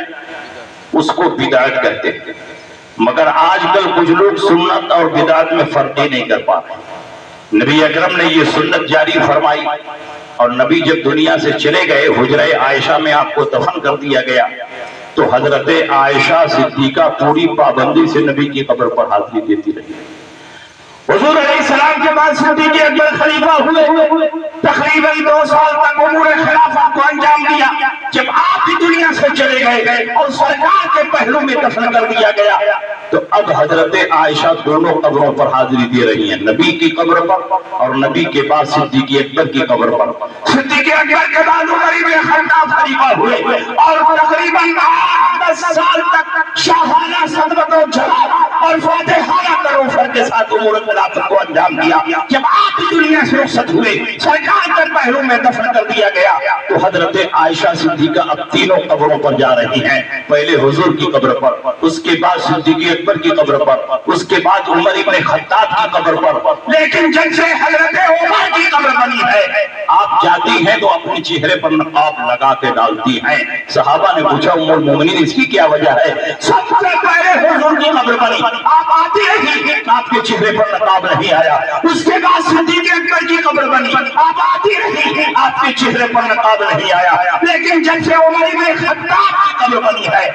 اس کو بدعت کہتے ہیں. مگر آج کل کچھ لوگ سنت اور بدعت میں فرق ہی نہیں کر پاتے. نبی اکرم نے یہ سنت جاری فرمائی اور نبی جب دنیا سے چلے گئے حجرہ عائشہ میں آپ کو دفن کر دیا گیا تو حضرت عائشہ صدیقہ پوری پابندی سے نبی کی قبر پر حاضری دیتی رہی. حضور علیہ السلام کے بعد صدیق اکبر خلیفہ ہوئے، تقریباً 2 سال تک امور خلافت کو انجام دیا. جب آپ بھی دنیا سے چلے گئے اور سرکار کے پہلو میں دفن کر دیا گیا تو اب حضرت عائشہ دونوں قبروں پر حاضری دے رہی ہیں، نبی کی قبر پر اور نبی کے بعد صدیق اکبر کی قبر پر. صدیق اکبر کے بعد عمر بن خطاب خلیفہ ہوئے اور تقریباً 10 سال تک شاہانہ صدمت و جلال اور فاتحانہ تروفر کے ساتھ امور خلافت کو انجام دیا. جب آپ دنیا سے رخصت ہوئے سرکار کے پہلو میں دفن کر دیا گیا تو حضرت عائشہ صدیقہ اب تینوں قبروں پر جا رہی ہیں. پہلے حضور کی قبر پر، اس کے بعد صدیق اکبر کی قبر پر، اس کے بعد عمر ابن خطاب کی قبر پر. لیکن جب سے حضرت عمر کی قبر بنی ہے آپ جاتی ہیں تو اپنے چہرے پر نقاب لگا کے ڈالتی ہیں. صحابہ نے پوچھا ام المؤمنین اس کی کیا وجہ ہے؟ سب سے پہلے حضور کی قبر بنی، آپ آتی رہی، آپ کے چہرے پر نقاب نہیں آیا. اس کے بعد صدیق اکبر کی قبر بنی، آپ آتی رہی، آپ کے چہرے پر نقاب نہیں آیا. لیکن جب سے عمر بن خطاب کی قبر بنی ہے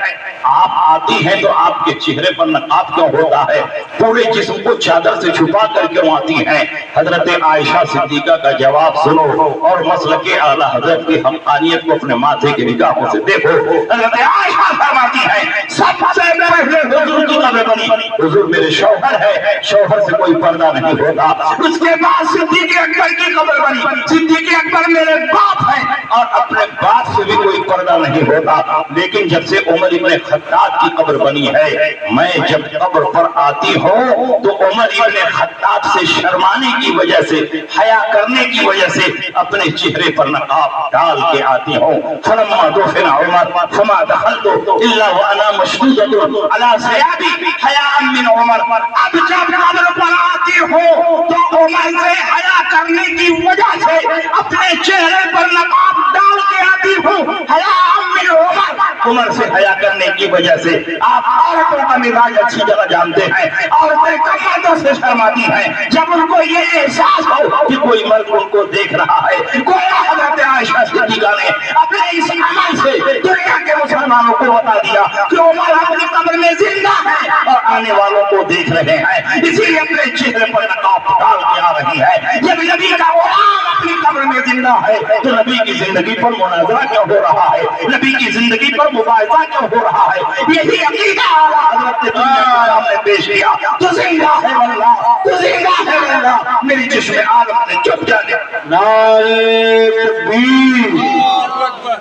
آپ آتی ہیں تو آپ کے چہرے پر نقاب کیوں ہوتا ہے؟ پورے جسم کو چادر سے چھپا کر کیوں آتی ہیں؟ حضرت عائشہ صدیقہ کا جواب سنو اور مسلک اعلی حضرت کی حقانیت کو اپنے ماتھے کی نگاہوں سے دیکھو. حضرت عائشہ فرماتی ہیں سب سے پہلے حضور کی قبر بنی، حضور میرے شوہر ہے، شوہر سے کوئی پردہ نہیں ہوتا. اس کے بعد صدیق اکبر کی قبر بنی، صدیق اکبر میرے باپ ہیں اور اپنے باپ سے بھی کوئی پردہ نہیں ہوتا. لیکن جب سے عمر ابن خطاب کی قبر بنی ہے میں جب قبر پر آتی ہوں تو عمر ابن خطاب سے شرمانے کی وجہ سے، حیا کرنے کی وجہ سے اپنے چہرے پر نقاب ڈال کے آتی ہوں. فلما دفن عمر فما دخلت الا وانا مشدودۃ علی ثيابي حیاء من عمر. اب جب قبر پر آتی ہوں تو عمر سے حیا کرنے کی وجہ سے اپنے چہرے پر نقاب ڈال کے آتی ہوں. حیاء من عمر، عمر سے حیا کرنے کی وجہ سے. آپ عورتوں کا مزاج اچھی طرح جانتے ہیں، عورتیں کمردوں سے شرماتی ہیں. جب ان کو یہ احساس ہو کہ کوئی مرد ان کو دیکھ رہا ہے، گویا حضرت عائشہ صدیقہ نے اپنے اس عمل سے دنیا کے مسلمانوں کو بتا دیا کہ عمر اپنی قبر میں زندہ ہے اور آنے والوں کو دیکھ رہے ہیں، اسی لیے اپنے چہرے پر نقاب ڈال کے آ رہی نہیں ہے. جب نبی کا غلام اپنی قبر میں زندہ ہے تو نبی کی زندگی پر مناظرہ کیوں ہو رہا ہے؟ نبی کی زندگی پر مباحثہ کیوں ہو رہا ہے؟ یہی عقیدہ اعلیٰ حضرت نے دنیا کے سامنے پیش کیا. تو زندہ ہے واللہ، تو زندہ ہے واللہ. میری چشم عالم نے چپ جانے. نعرے تکبیر،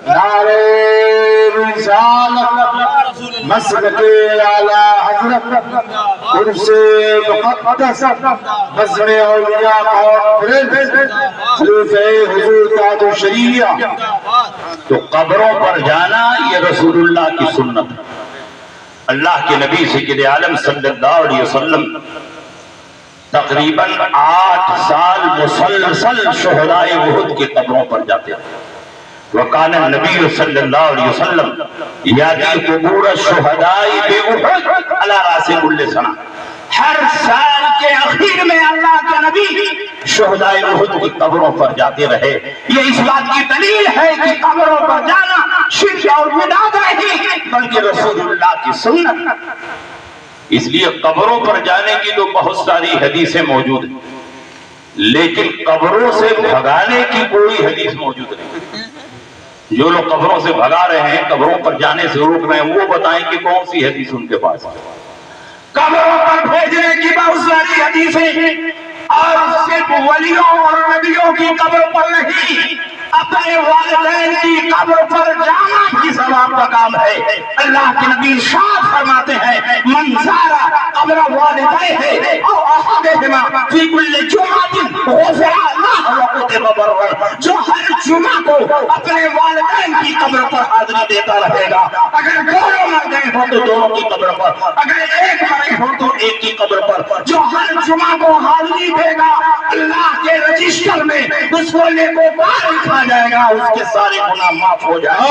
نعرے رسالت، مسلک اعلی حضرت، عرص مقدس، مظہر اولیاء کانفرنس، خلیفہ حضور تاج الشریعہ. تو قبروں پر جانا یہ رسول اللہ کی سنت ہے. اللہ کے نبی سید عالم صلی اللہ علیہ وسلم تقریباً 8 سال مسلسل شہدائے احد کی قبروں پر جاتے ہیں. وکان النبی صلی اللہ علیہ وسلم یاتی قبور الشہداء بأحد علی راس کل سنہ. ہر سال کے اخیر میں اللہ کے نبی شہدائے احد کی قبروں پر جاتے رہے. یہ اس بات کی دلیل ہے کہ قبروں پر جانا شرک اور بدعت نہیں بلکہ رسول اللہ کی سنت. اس لیے قبروں پر جانے کی تو بہت ساری حدیثیں موجود ہیں لیکن قبروں سے بھگانے کی کوئی حدیث موجود نہیں. جو لوگ قبروں سے بھگا رہے ہیں، قبروں پر جانے سے روک رہے ہیں، وہ بتائیں کہ کون سی حدیث ان کے پاس ہے. قبروں پر بھیجنے کی بہت ساری حدیثیں، اور صرف ولیوں اور نبیوں کی قبر پر نہیں، اپنے والدین کی قبر پر جانا بھی ثواب کا کام ہے. اللہ کے نبی ارشاد فرماتے ہیں من زار قبر والدیہ او احدہما فی کل جمعۃ غفر لہ وکتب برا. جو ہر جمعہ کو اپنے والدین کی قبر پر حاضری دیتا رہے گا، اگر دونوں مر گئے ہو تو دونوں کی قبر پر، اگر ایک مرے ہو تو ایک کی قبر پر، جو ہر جمعہ کو حاضری دے گا اللہ کے رجسٹر میں اس کو نیکوکار لکھا جائے گا، اس کے سارے گناہ معاف ہو جائیں گے.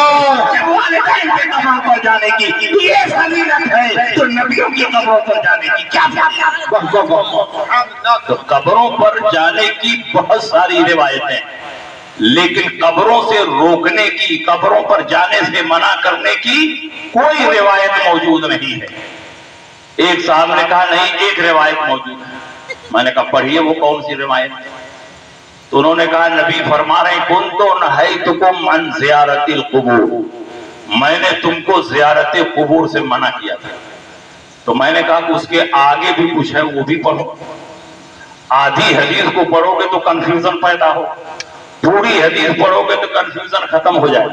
جب والدین کے قبروں پر جانے کی یہ فضیلت ہے تو نبیوں کی قبروں پر جانے کی کیا فضیلت؟ تو قبروں پر جانے کی بہت ساری روایتیں، لیکن قبروں سے روکنے کی، قبروں پر جانے سے منع کرنے کی کوئی روایت موجود نہیں ہے. ایک صاحب نے کہا نہیں ایک روایت موجود ہے. میں نے کہا پڑھیے وہ کون سی روایت ہے؟ تو انہوں نے کہا نبی فرما رہے ہیں کنتو نہیتکم عن زیارت القبور، میں نے تم کو زیارت قبور سے منع کیا تھا. تو میں نے کہا کہ اس کے آگے بھی کچھ ہے وہ بھی پڑھو. آدھی حدیث کو پڑھو گے تو کنفیوژن پیدا ہو، پوری حدیث پڑھو گے تو کنفیوژن ختم ہو جائے.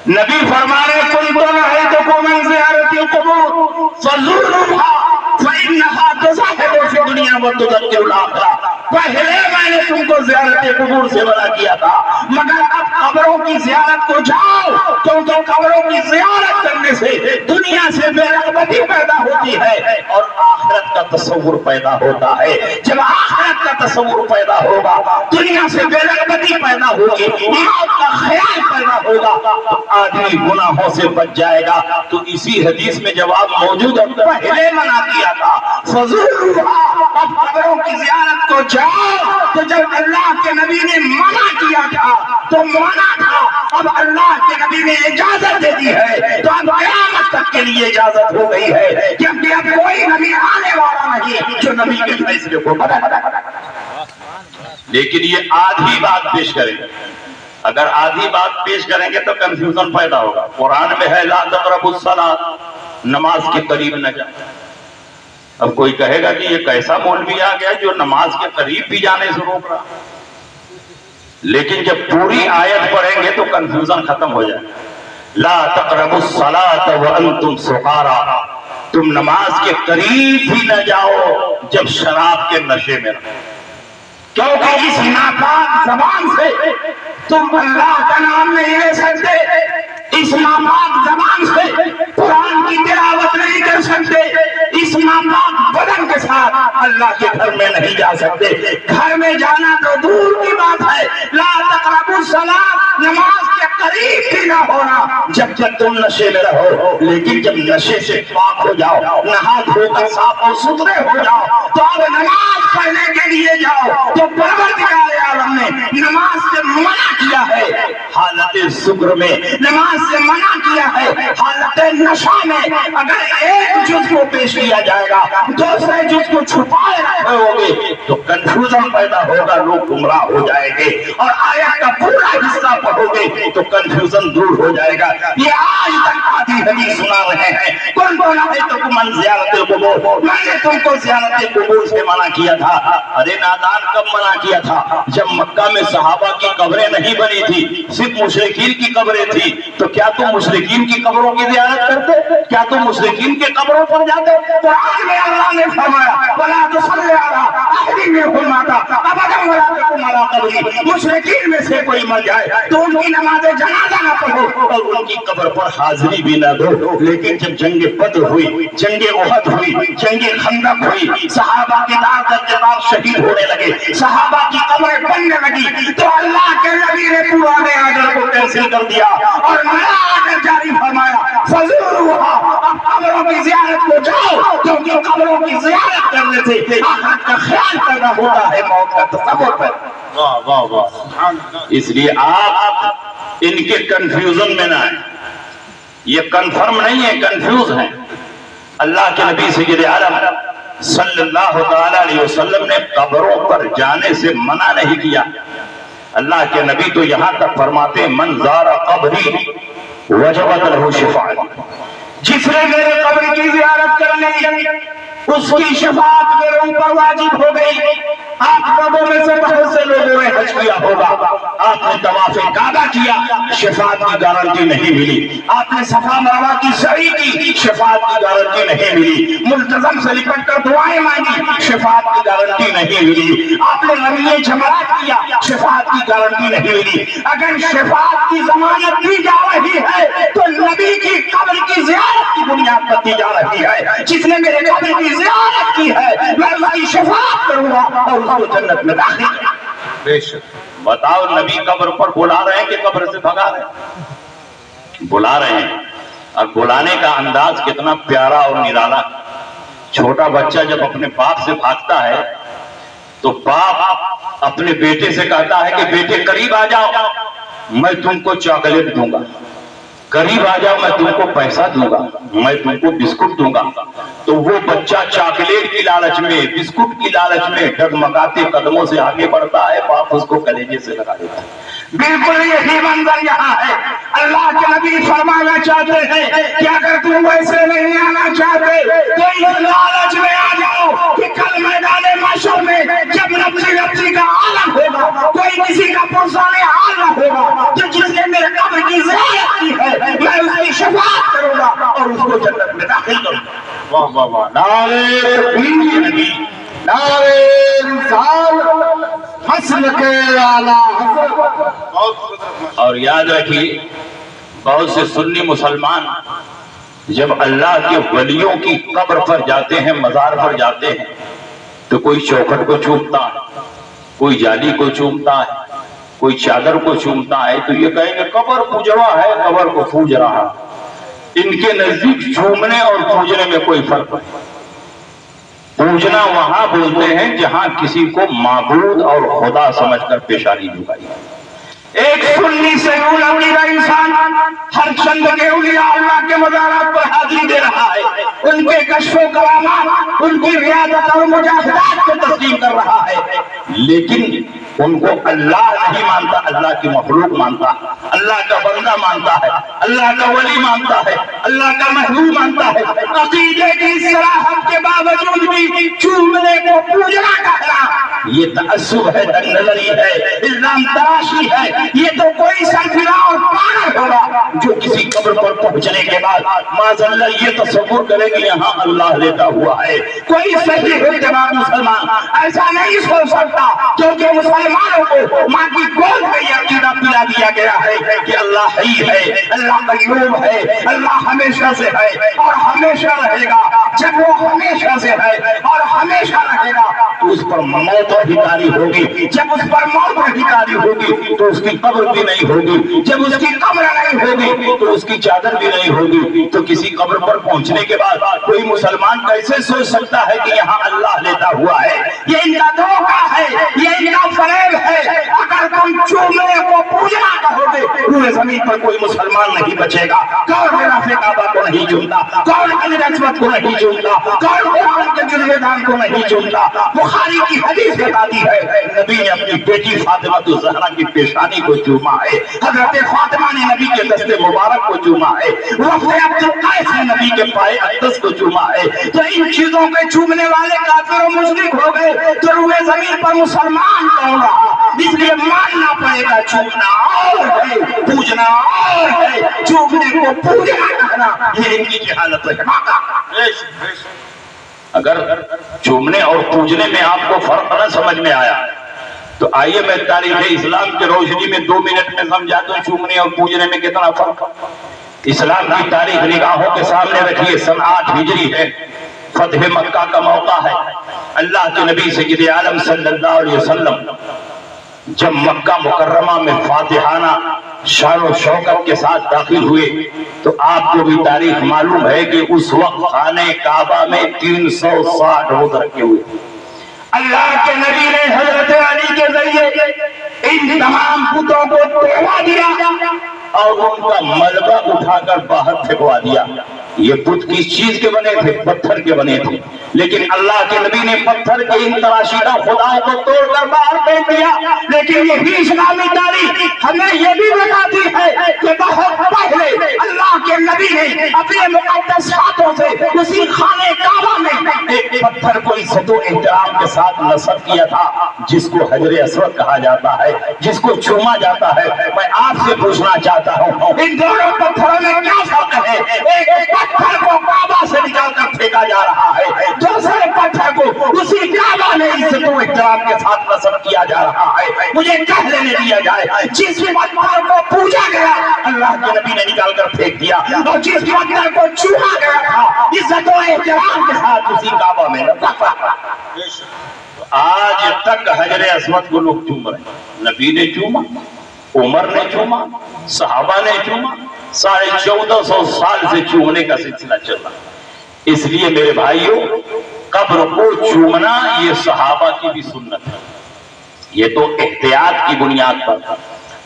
نبی فرما رہے کنتو نہیتکم عن زیارت القبور فزوروها فإنها تزهد في الدنيا وتذكر الآخرة. پہلے میں نے تم کو زیارت قبور سے منع کیا تھا، مگر اب قبروں کی زیارت کو جاؤ کیونکہ قبروں کی زیارت کرنے سے دنیا سے بے رغبتی پیدا ہوتی ہے اور آخرت کا تصور پیدا ہوتا ہے. جب آخرت کا تصور پیدا ہوگا، دنیا سے بے رغبتی پیدا ہوگی، موت کا خیال پیدا ہوگا تو آدمی گناہوں سے بچ جائے گا. تو اسی حدیث میں جواب موجود ہے، پہلے منع کیا تھا فضولها، اب قبروں کی زیارت کو جاؤ. تو جب اللہ کے نبی نے منع کیا تھا تو منع تھا، اب اللہ کے نبی نے اجازت دے دی ہے تو اب قیامت تک کے لیے اجازت ہو گئی ہے، کیونکہ اب کوئی نبی آنے والا نہیں جو نبی کے فیصلے کو بدل. لیکن یہ آدھی بات پیش کریں گے، اگر آدھی بات پیش کریں گے تو کنفیوژن پیدا ہوگا. قرآن میں ہے لا تقربوا الصلاۃ، نماز کے قریب نہ جائیں. اب کوئی کہے گا کہ یہ کیسا مولوی آ گیا جو نماز کے قریب بھی جانے سے روک رہا. لیکن جب پوری آیت پڑھیں گے تو کنفیوژن ختم ہو جائے. لا تقربوا الصلاۃ وانتم سکارى، تم نماز کے قریب بھی نہ جاؤ جب شراب کے نشے میں رہو، کیونکہ اس ناپاک زبان سے تم اللہ کا نام نہیں لے سکتے، اس ناپاک زبان سے قرآن کی تلاوت نہیں کر سکتے، اس ناپاک بدن کے ساتھ اللہ کے گھر میں نہیں جا سکتے. گھر میں جانا تو دور کی بات ہے. لا تقربوا الصلاۃ، نماز کے قریب بھی نہ ہونا جب تک تم نشے میں رہو. لیکن جب نشے سے پاک ہو جاؤ، نہا دھو کر صاف اور ستھرے ہو جاؤ تو اب نماز پڑھنے کے لیے جاؤ. تو پروردگار عالم نے نماز سے منع کیا ہے. حالت سکر میں، نماز سے منع کیا ہے حالت نشہ میں۔ اگر ایک جز کو پیش کیا جائے گا، دوسرے جز کو چھپائے رکھے ہوگے تو کنفیوژن پیدا ہوگا، لوگ گمراہ ہو جائیں گے، اور آیت کا پورا حصہ پڑھو گے تو کنفیوژن دور ہو جائے گا۔ یہ آج تک آدھی حدیث سنا رہے ہیں، کون کون ہے تو من زیارت القبور، میں نے تم کو زیارت قبور سے منع کیا تھا۔ ارے نادان، کب منع کیا تھا؟ جب مکہ میں صحابہ کی قبریں نہیں بنی تھی، صرف مشرکین کی قبریں تھی، تو کیا تم مشرکین کی قبروں کی زیارت کرتے؟ کیا تم مشرکین کے قبروں پر جاتے؟ قرآن میں اللہ نے فرمایا وَلَا تُصَلِّ عَلَىٰ أَحَدٍ مِّنْهُمْ مَاتَ أَبَدًا وَلَا تَقُمْ عَلَىٰ قَبْرِهِ۔ مشرکین میں سے کوئی مر جائے تو ان کی نماز جنازہ نہ پڑھو اور ان کی قبر پر حاضری بھی نہ دو۔ لیکن جب جنگ بدر ہوئی، جنگ احد ہوئی، جنگ خندق ہوئی، صحابہ کے دار در دار شہید ہونے لگے، صحابہ کی قبریں بننے لگی، تو اللہ کے نبی نے پرانے آرڈر کو کینسل کر دیا اور نیا آرڈر جاری فرمایا فَزُورُوهَا، اب قبروں کی زیارت کو جاؤ، کیونکہ قبروں کی زیارت کرنے سے آخرت کا خیال پیدا ہوتا ہے، موت کا تصور پیدا۔ واہ واہ واہ، اس لیے آپ ان کے کنفیوژن میں نہ آئیں، یہ کنفرم نہیں ہے، کنفیوز ہیں۔ اللہ کے نبی سید عالم صلی اللہ تعالی علیہ وسلم نے قبروں پر جانے سے منع نہیں کیا۔ اللہ کے نبی تو یہاں تک فرماتے من زار قبری وجبت لہ شفاعتی، جس نے میرے قبر کی زیارت کر لی اس کی شفاعت میرے اوپر واجب ہو گئی۔ آپ لوگوں میں سے بہت سے لوگوں نے حج کیا ہوگا، آپ نے طواف کعبہ کیا، شفاعت کی گارنٹی نہیں ملی۔ آپ نے صفا مروہ کی سعی کی، شفاعت کی گارنٹی نہیں ملی۔ ملتزم سے لپٹ کر دعائیں مانگی، شفاعت کی گارنٹی نہیں ملی۔ آپ نے رمیے جمرات کیا، شفاعت کی گارنٹی نہیں ملی۔ اگر شفاعت کی ضمانت دی جا رہی ہے تو نبی کی قبر کی زیارت کی بنیاد پر دی جا رہی ہے۔ جس نے میرے قبر کی زیارت کی ہے میں اس کی شفاعت کروں گا اور اس کو جنت میں داخل کروں گا۔ بے شک۔ بتاؤ نبی قبر پر بلا رہے ہیں کہ قبر سے بھگا رہے ہیں؟ بلا رہے ہیں، اور بلانے کا انداز کتنا پیارا اور نرالا۔ چھوٹا بچہ جب اپنے باپ سے بھاگتا ہے تو باپ اپنے بیٹے سے کہتا ہے کہ بیٹے قریب آ جاؤ، میں تم کو چاکلیٹ دوں گا، قریب آ جاؤ میں تم کو پیسہ دوں گا، میں تم کو بسکٹ دوں گا۔ تو وہ بچہ چاکلیٹ کی لالچ میں، بسکٹ کی لالچ میں ڈگمگاتے قدموں سے آگے بڑھتا ہے، باپ اس کو کلیجے سے لگا دیتا ہے۔ بالکل یہی منظر یہاں ہے۔ اللہ کے نبی فرمانا چاہتے ہیں کہ اگر تم ویسے نہیں آنا چاہتے تو اس لالچ میں آ جاؤ کہ کل میدان محشر میں جب نفسی کا عالم ہوگا، کوئی کسی کا پرسان حال نہ ہوگا، تو جس نے میرے قبر کی زیارت کی ہے میں اس کی شفاعت کروں گا اور اس کو جنت میں داخل کروں گا۔ واہ واہ واہ، نعرے تکبیر، نعرے رسالت، مسلک اعلیٰ حضرت۔ اور یاد رکھیے بہت سے سنی مسلمان جب اللہ کے ولیوں کی قبر پر جاتے ہیں، مزار پر جاتے ہیں، تو کوئی چوکھٹ کو چومتا ہے، کوئی جالی کو چومتا ہے، کوئی چادر کو چومتا ہے، تو یہ کہیں گے قبر پوجوا ہے، قبر کو پوج رہا ہے۔ ان کے نزدیک چومنے اور پوجنے میں کوئی فرق نہیں۔ پوجنا وہاں بولتے ہیں جہاں کسی کو معبود اور خدا سمجھ کر پیشانی جھکائی۔ ایک سنی سے عقیدہ انسان ہر چند کے اولیاء اللہ کے مزارات پر حاضری دے رہا ہے، ان کے کشف و کرامات، ان کی ریاضت اور مجاہدات کو تسلیم کر رہا ہے، لیکن ان کو اللہ نہیں مانتا، اللہ کی مخلوق مانتا، اللہ کا بندہ مانتا ہے، اللہ کا ولی مانتا ہے، اللہ کا محبوب مانتا ہے۔ عقیدے کی صراحت کے باوجود بھی چومنے کو پوجنا کہنا یہ تعصب ہے، دنگ نظری ہے، الزام تراشی ہے۔ یہ تو کوئی سرفراہ اور پاگل ہوگا جو کسی قبر پر پہنچنے کے بعد معاذ اللہ یہ تصور کرے کہ یہاں اللہ لیتا ہوا ہے۔ کوئی صحیح اعتبار مسلمان ایسا نہیں سوچ سکتا، کیونکہ مسلمانوں کو ماں کی گود میں یہ عقیدہ پلا دیا گیا ہے کہ اللہ حی ہے، اللہ قیوم ہے، اللہ ہمیشہ سے ہے اور ہمیشہ رہے گا۔ جب وہ ہمیشہ سے ہے اور ہمیشہ رہے گا اس پر موت ادھکاری ہوگی. جب اس پر موت ادھکاری ہوگی تو اس کی قبر بھی نہیں ہوگی. جب اس کی قبر نہیں ہوگی تو اس کی چادر بھی نہیں ہوگی. تو کسی قبر پر پہنچنے کے بعد کوئی مسلمان کیسے سوچ سکتا ہے کہ یہاں اللہ لیتا ہوا ہے؟ یہ ان کا دھوکہ ہے, یہ ان کا فریب ہے. اگر تم چومنے کو پوجنا کہو گے, روئے زمین پر کوئی مسلمان نہیں بچے گا. کون خلاف کعبہ کو نہیں چومتا, کون حجر اسود کو نہیں چومتا, کون قرآن کے جزوے دان کو نہیں چومتا. بخاری کی حدیث بتاتی ہے نبی نے اپنی بیٹی فاطمہ الزہرا کی پیشانی کو چوما ہے, حضرت فاطمہ نے نبی کے دست مبارک کو چوما ہے, وفد عبد القیس نے نبی کے پائے اقدس کو چوما ہے. تو ان چیزوں کے چومنے والے کافر و مشرک ہو گئے تو روئے زمین پر مسلمان کون رہا؟ اس لیے ماننا پڑے گا چومنا اور ہے, پوجنا اور ہے. چومنے کو پوجنا کہنا یہ ان کی جہالت ہے. اگر چومنے اور پوجنے میں آپ کو فرق نہ سمجھ میں آیا تو آئیے میں تاریخ اسلام کی روشنی میں 2 منٹ میں سمجھاتا ہوں چومنے اور پوجنے میں کتنا فرق. اسلام کی تاریخ نگاہوں کے سامنے رکھیے. سن 8 ہجری ہے, فتح مکہ کا موقع ہے. اللہ کے نبی سید عالم صلی اللہ علیہ وسلم جب مکہ مکرمہ میں فاتحانہ شان و شوکت کے ساتھ داخل ہوئے تو آپ کو بھی تاریخ معلوم ہے کہ اس وقت خانہ کعبہ میں 360 روز رکھے ہوئے. اللہ کے نبی نے حضرت علی کے ذریعے ان تمام بتوں کو توڑوا دیا اور ان کا ملبہ اٹھا کر باہر پھینکوا دیا. یہ بت کس چیز کے بنے تھے؟ پتھر کے بنے تھے. لیکن اللہ کے نبی نے پتھر کے ان تراشیدہ خداؤں کو توڑ کر باہر پھینک دیا. لیکن یہی اسلامی تاریخ ہمیں یہ بھی بتاتی ہے کہ بہت پہلے اللہ کے نبی نے اپنے مقدس ہاتھوں سے اسی خانہ کعبہ میں ایک پتھر کو عزت و احترام کے ساتھ نصب کیا تھا جس کو حجر اسود کہا جاتا ہے, جس کو چوما جاتا ہے. میں آپ سے پوچھنا چاہتا ہوں ان دونوں پتھروں میں کیا فرق ہے؟ ایک پتھر کو کعبہ سے نکال کر پھینکا جا رہا ہے, دوسرے پتھر کو اسی کعبہ میں عزت و احترام کے ساتھ نصب کیا جا رہا ہے. مجھے کہہ لینے دیا جائے جس پتھر کو پوجا گیا اللہ کے نبی نے نکال کر پھینک دیا, اور جس پتھر کو چوما گیا تھا عزت و احترام کے ساتھ اسی کعبہ میں نصب. آج تک حجر اسود کو لوگ چوم رہے ہیں. نبی نے چوما, عمر نے چوما, صحابہ نے چوما, 1450 سال سے چومنے کا سلسلہ چل رہا. اس لیے میرے بھائیوں, قبر کو چومنا یہ صحابہ کی بھی سنت ہے. یہ تو احتیاط کی بنیاد پر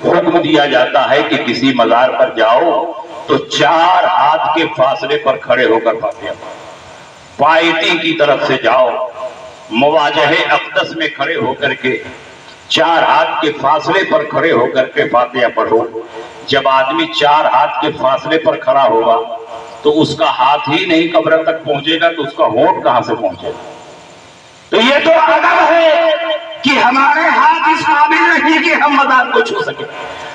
حکم دیا جاتا ہے کہ کسی مزار پر جاؤ تو 4 ہاتھ کے فاصلے پر کھڑے ہو کر فاتحہ پڑھو. پائیتی کی طرف سے جاؤ, مواجہ اقدس میں کھڑے ہو کر کے 4 ہاتھ کے فاصلے پر کھڑے ہو کر کے فاتحہ پڑھو. جب آدمی 4 ہاتھ کے فاصلے پر کھڑا ہوگا تو اس کا ہاتھ ہی نہیں قبر تک پہنچے گا تو اس کا ہونٹ کہاں سے پہنچے گا؟ تو یہ تو ادب ہے کہ ہمارے ہاتھ اس قابل نہیں کہ ہم مزار کو چھو سکیں,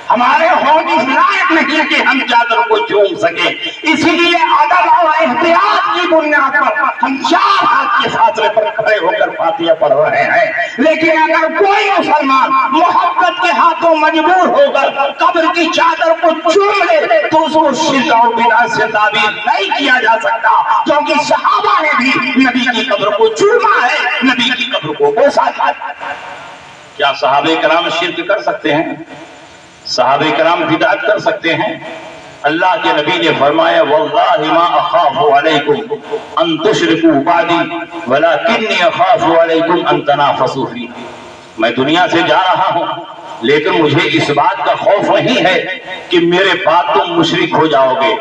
ہمارے ہونٹ اس لائق نہیں کہ ہم چادر کو چوم سکیں. اسی لیے ادب اور احتیاط کی بنیاد پر ہم 4 ہاتھ کے فاصلے پر کھڑے ہو کر فاتحہ پڑھ رہے ہیں. لیکن اگر کوئی مسلمان محبت کے ہاتھوں مجبور ہو کر قبر کی چادر کو چوم لے تو اس کو شرک اور بدعت سے تعبیر نہیں کیا جا سکتا, کیونکہ صحابہ نے بھی نبی کی قبر کو چوما ہے, نبی کی قبر کو بوسا ہے. کیا صحابہ کرام شرک کر سکتے ہیں؟ صحابہ کرام بدعت کر سکتے ہیں؟ اللہ کے نبی نے فرمایا واللہ ما اخاف علیکم ان تشرکوا بعدی ولکنی اخاف علیکم ان تنافسوا فی. میں دنیا سے جا رہا ہوں لیکن مجھے اس بات کا خوف نہیں ہے کہ میرے بعد تم مشرک ہو جاؤ گے.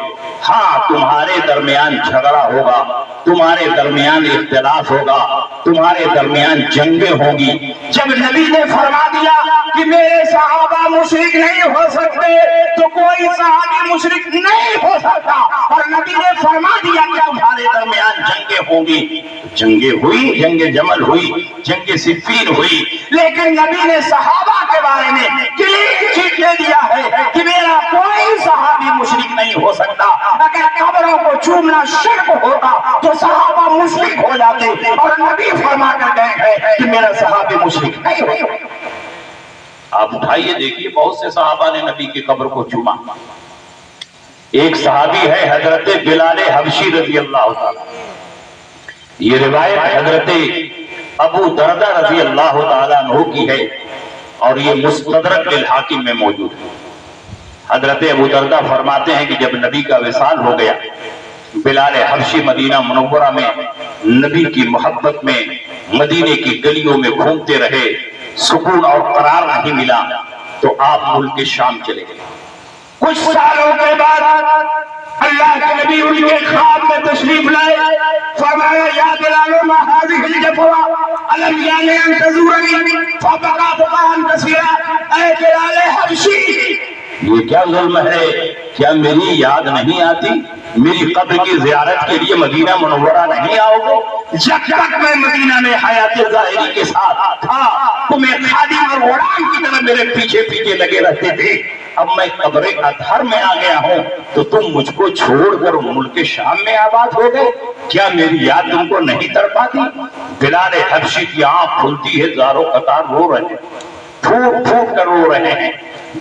ہاں, تمہارے درمیان جھگڑا ہوگا, تمہارے درمیان اختلاف ہوگا, تمہارے درمیان جنگیں ہوں گی. جب نبی نے فرما دیا کہ میرے صحابہ مشرک نہیں ہو سکتے تو کوئی صحابی مشرک نہیں ہو سکتا, اور نبی نے فرما دیا کہ تمہارے درمیان جنگیں ہوں گی. جنگیں ہوئی, جنگ جمل ہوئی, جنگ صفین ہوئی, لیکن نبی نے صحابہ کے بارے میں کلین چٹ دے دیا ہے کہ میرا کوئی صحابی مشرک نہیں ہو سکتا. اگر قبروں کو چومنا شرک ہوتا تو صحابہ مشرک ہو جاتے, اور نبی فرما کر گئے ہیں کہ میرا صحابی مشرک نہیں ہو. آپ اٹھائیے دیکھیے, بہت سے صحابہ نے نبی کی قبر کو چوما. ایک صحابی ہے حضرت بلال حبشی رضی اللہ تعالی. یہ روایت حضرت ابو دردہ رضی اللہ تعالیٰ عنہ کی ہے اور یہ مستدرک للحاکم میں موجود ہے۔ حضرت ابو دردہ فرماتے ہیں کہ جب نبی کا وصال ہو گیا، بلال حبشی مدینہ منورہ میں نبی کی محبت میں مدینے کی گلیوں میں گھومتے رہے، سکون اور قرار نہیں ملا تو آپ ملک شام چلے گئے۔ کچھ سالوں کے بعد اللہ کے نبی ان کے خواب میں تشریف لائے، فرمایا یا بلال ما هذه الجفوہ الم یعن ان تزورنی فبقى بقاء کثیرا، اے بلال حبشی یہ کیا ظلم ہے؟ کیا میری یاد نہیں آتی؟ میری قبر کی زیارت کے لیے مدینہ منورہ نہیں آؤ گے؟ جب تک میں مدینہ میں حیات ظاہری کے ساتھ تھا تم ایک خادم اور غلام کی طرح میرے پیچھے پیچھے لگے رہتے تھے، اب میں قبر اطہر میں آ گیا ہوں تو تم مجھ کو چھوڑ کر ملک شام میں آباد ہو گئے؟ کیا میری یاد تم کو نہیں تڑپاتی؟ بلال حبشی کی آنکھ کھلتی ہے، زاروں قطار رو رہے ہیں، پھوٹ پھوٹ کر رو رہے ہیں۔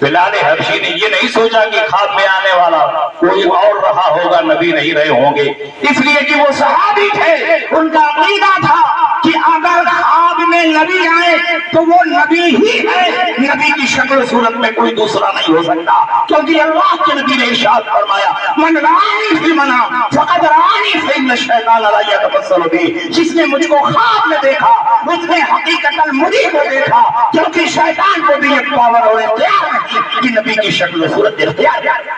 بلال حبشی نے یہ نہیں سوچا کہ خواب میں آنے والا کوئی اور رہا ہوگا، نبی نہیں رہے ہوں گے، اس لیے کہ وہ صحابی تھے، ان کا عقیدہ تھا کہ اگر خواب میں نبی آئے تو وہ نبی ہی ہے، نبی کی شکل و صورت میں کوئی دوسرا نہیں ہو سکتا، کیونکہ اللہ کے نبی نے ارشاد فرمایا من رآنی فی المنام فقد رآنی فإن الشیطان لا یتمثل بی، جس نے مجھ کو خواب میں دیکھا اس نے حقیقتاً مجھے کو دیکھا، کیونکہ شیطان کو بھی ایک پاور اور اختیار ہے کہ نبی کی شکل و صورت اختیار کرے۔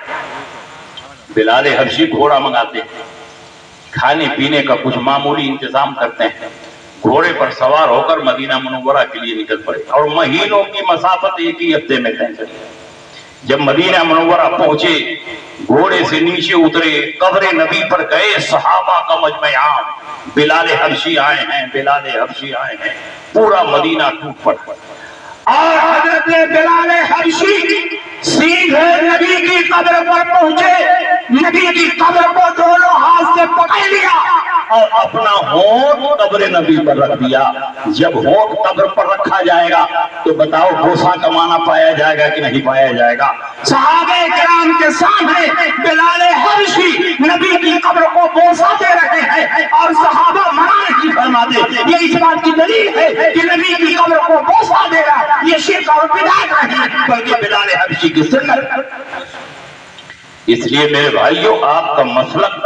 بلال حبشی گھوڑا منگاتے ہیں، کھانے پینے کا کچھ معمولی انتظام کرتے ہیں، گھوڑے پر سوار ہو کر مدینہ منورہ کے لیے نکل پڑے اور مہینوں کی مسافت ایک ہی ہفتے میں طے کری۔ جب مدینہ منورہ پہنچے، گھوڑے سے نیچے اترے، قبر نبی پر گئے، صحابہ کا مجمع عام، بلال حبشی آئے ہیں، بلال حبشی آئے ہیں، پورا مدینہ ٹوٹ پڑا۔ اور حضرت بلال حبشی سیدھے نبی کی قبر پر پہنچے، نبی کی قبر کو دونوں ہاتھ سے پکڑ لیا اور اپنا ہونٹ قبر نبی پر رکھ دیا۔ جب ہونٹ قبر پر رکھا جائے گا تو بتاؤ بوسہ کمانا پایا جائے گا کہ نہیں پایا جائے گا؟ صحابہ کرام کے سامنے بلال حبشی نبی کی قبر کو بوسہ دے رہے ہیں اور صحابہ منع نہیں فرماتے۔ یہ اس بات کی دلیل ہے کہ نبی کی قبر کو بوسہ دے رہا یہ شرک اور بدعت نہیں بلکہ بلال حبشی کی سنت۔ اس لیے میرے بھائیوں، آپ کا مسلک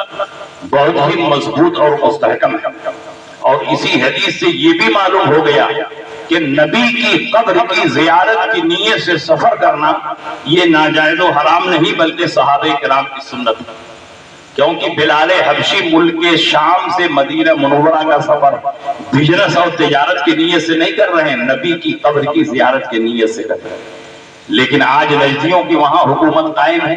بہت ہی مضبوط اور مستحکم ہے، اور اسی حدیث سے یہ بھی معلوم ہو گیا کہ نبی کی قبر کی زیارت کی نیت سے سفر کرنا یہ ناجائز و حرام نہیں بلکہ صحابہ کرام کی سنت ہے، کیونکہ بلال حبشی ملک شام سے مدینہ منورہ کا سفر بزنس اور تجارت کی نیت سے نہیں کر رہے ہیں، نبی کی قبر کی زیارت کی نیت سے کر رہے ہیں۔ لیکن آج نجدیوں کی وہاں حکومت قائم ہے،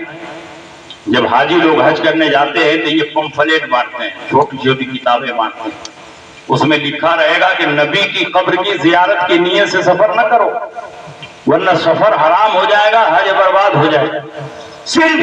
جب حاجی لوگ حج کرنے جاتے ہیں تو یہ پمفلیٹ بانٹتے ہیں، چھوٹی چھوٹی کتابیں بانٹتے ہیں، اس میں لکھا رہے گا کہ نبی کی قبر کی زیارت کی نیت سے سفر نہ کرو ورنہ سفر حرام ہو جائے گا، حج برباد ہو جائے گا۔ صرف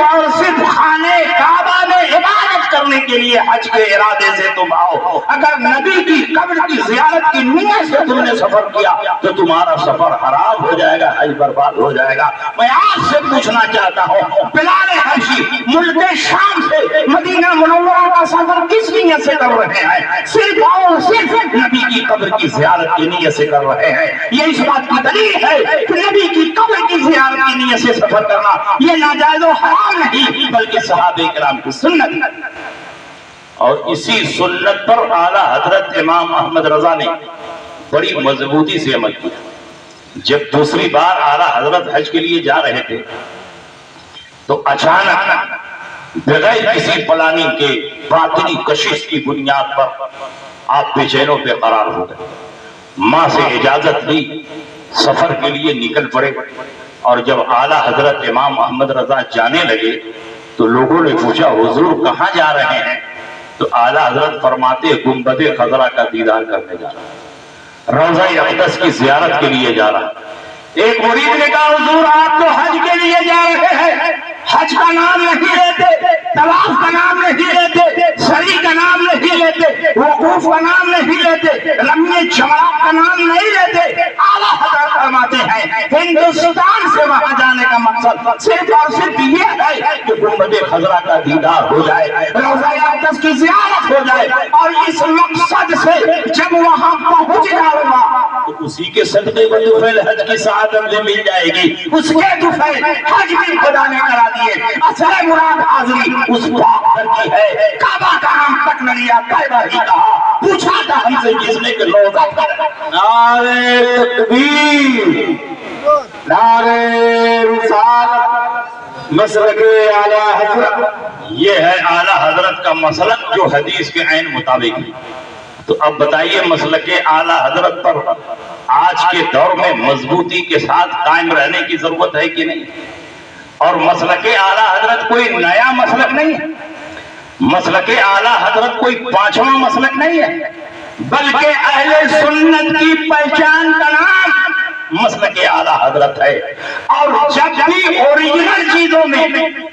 اور صرف خانے کعبہ میں عبادت کرنے کے لیے حج کے ارادے سے تم آؤ، اگر نبی کی قبر کی زیارت کی نیت سے تم نے سفر کیا تو تمہارا سفر حرام ہو جائے گا، حج برباد ہو جائے گا۔ میں آپ سے پوچھنا چاہتا ہوں، بلال حبشی ملک شام سے مدینہ منورہ کا سفر کس نیت سے کر رہے ہیں؟ صرف اور صرف نبی کی قبر کی زیارت کی نیت سے کر رہے ہیں۔ یہ اس بات کی دلیل ہے کہ نبی کی قبر کی زیارت کی نیت سے سفر کرنا یہ ناجائز و حرام نہیں بلکہ صحابہ کرام کی سنت ہے۔ اور اسی سنت پر اعلیٰ حضرت امام احمد رضا نے بڑی مضبوطی سے عمل کیا۔ جب دوسری بار اعلیٰ حضرت حج کے لیے جا رہے تھے تو اچانک بغیر کسی پلاننگ کے باطنی کشش کی بنیاد پر آپ بے چینوں پہ قرار ہو گئے، ماں سے اجازت لی، سفر کے لیے نکل پڑے، اور جب اعلیٰ حضرت امام احمد رضا جانے لگے تو لوگوں نے پوچھا حضور کہاں جا رہے ہیں؟ تو اعلیٰ حضرت فرماتے گنبد خضرا کا دیدار کرنے جا رہا، روضہ اقدس کی زیارت کے لیے جا رہا۔ ایک مرید نے کہا حضور آپ تو حج کے لیے جا رہے ہیں، حج کا نام نہیں لیتے، طواف کا نام نہیں لیتے، سعی کا نام نہیں لیتے، وقوف کا نام نہیں لیتے، رمی جمرات کا نام نہیں لیتے۔ اعلیٰ حضرت فرماتے ہیں ہندوستان سے وہاں جانے کا مقصد صرف اور صرف یہ ہے کہ گنبد خضرا کا دیدار ہو جائے، روضہ اقدس کی زیارت ہدایت ہو جائے، اور اس مقصد سے جب وہاں پہنچ جاؤں گا تو اسی کے صدقے کو دفعہ حج کی سعادت بھی مل جائے گی، اس کے دفعہ حج بھی خدا نے کرا دیے۔ اصل مراد حاضری اس پاک گھر کی ہے، کعبہ کا نام تک نہ لیا، طیبہ ہی کہا، پوچھا تھا ہم سے جس نے کہ روزہ نعرہ تکبیر، نعرہ رسالت، مسلک اعلی حضرت۔ یہ ہے اعلیٰ حضرت کا مسلک جو حدیث کے عین مطابق ہے۔ تو اب بتائیے مسلک اعلیٰ حضرت پر آج کے دور میں مضبوطی کے ساتھ قائم رہنے کی ضرورت ہے کہ نہیں؟ اور مسلک اعلیٰ حضرت کوئی نیا مسلک نہیں ہے، مسلک اعلیٰ حضرت کوئی پانچواں مسلک نہیں ہے، بلکہ اہل سنت کی پہچان کا نام مسلک اعلیٰ حضرت ہے۔ اور جب بھی اوریجنل چیزوں میں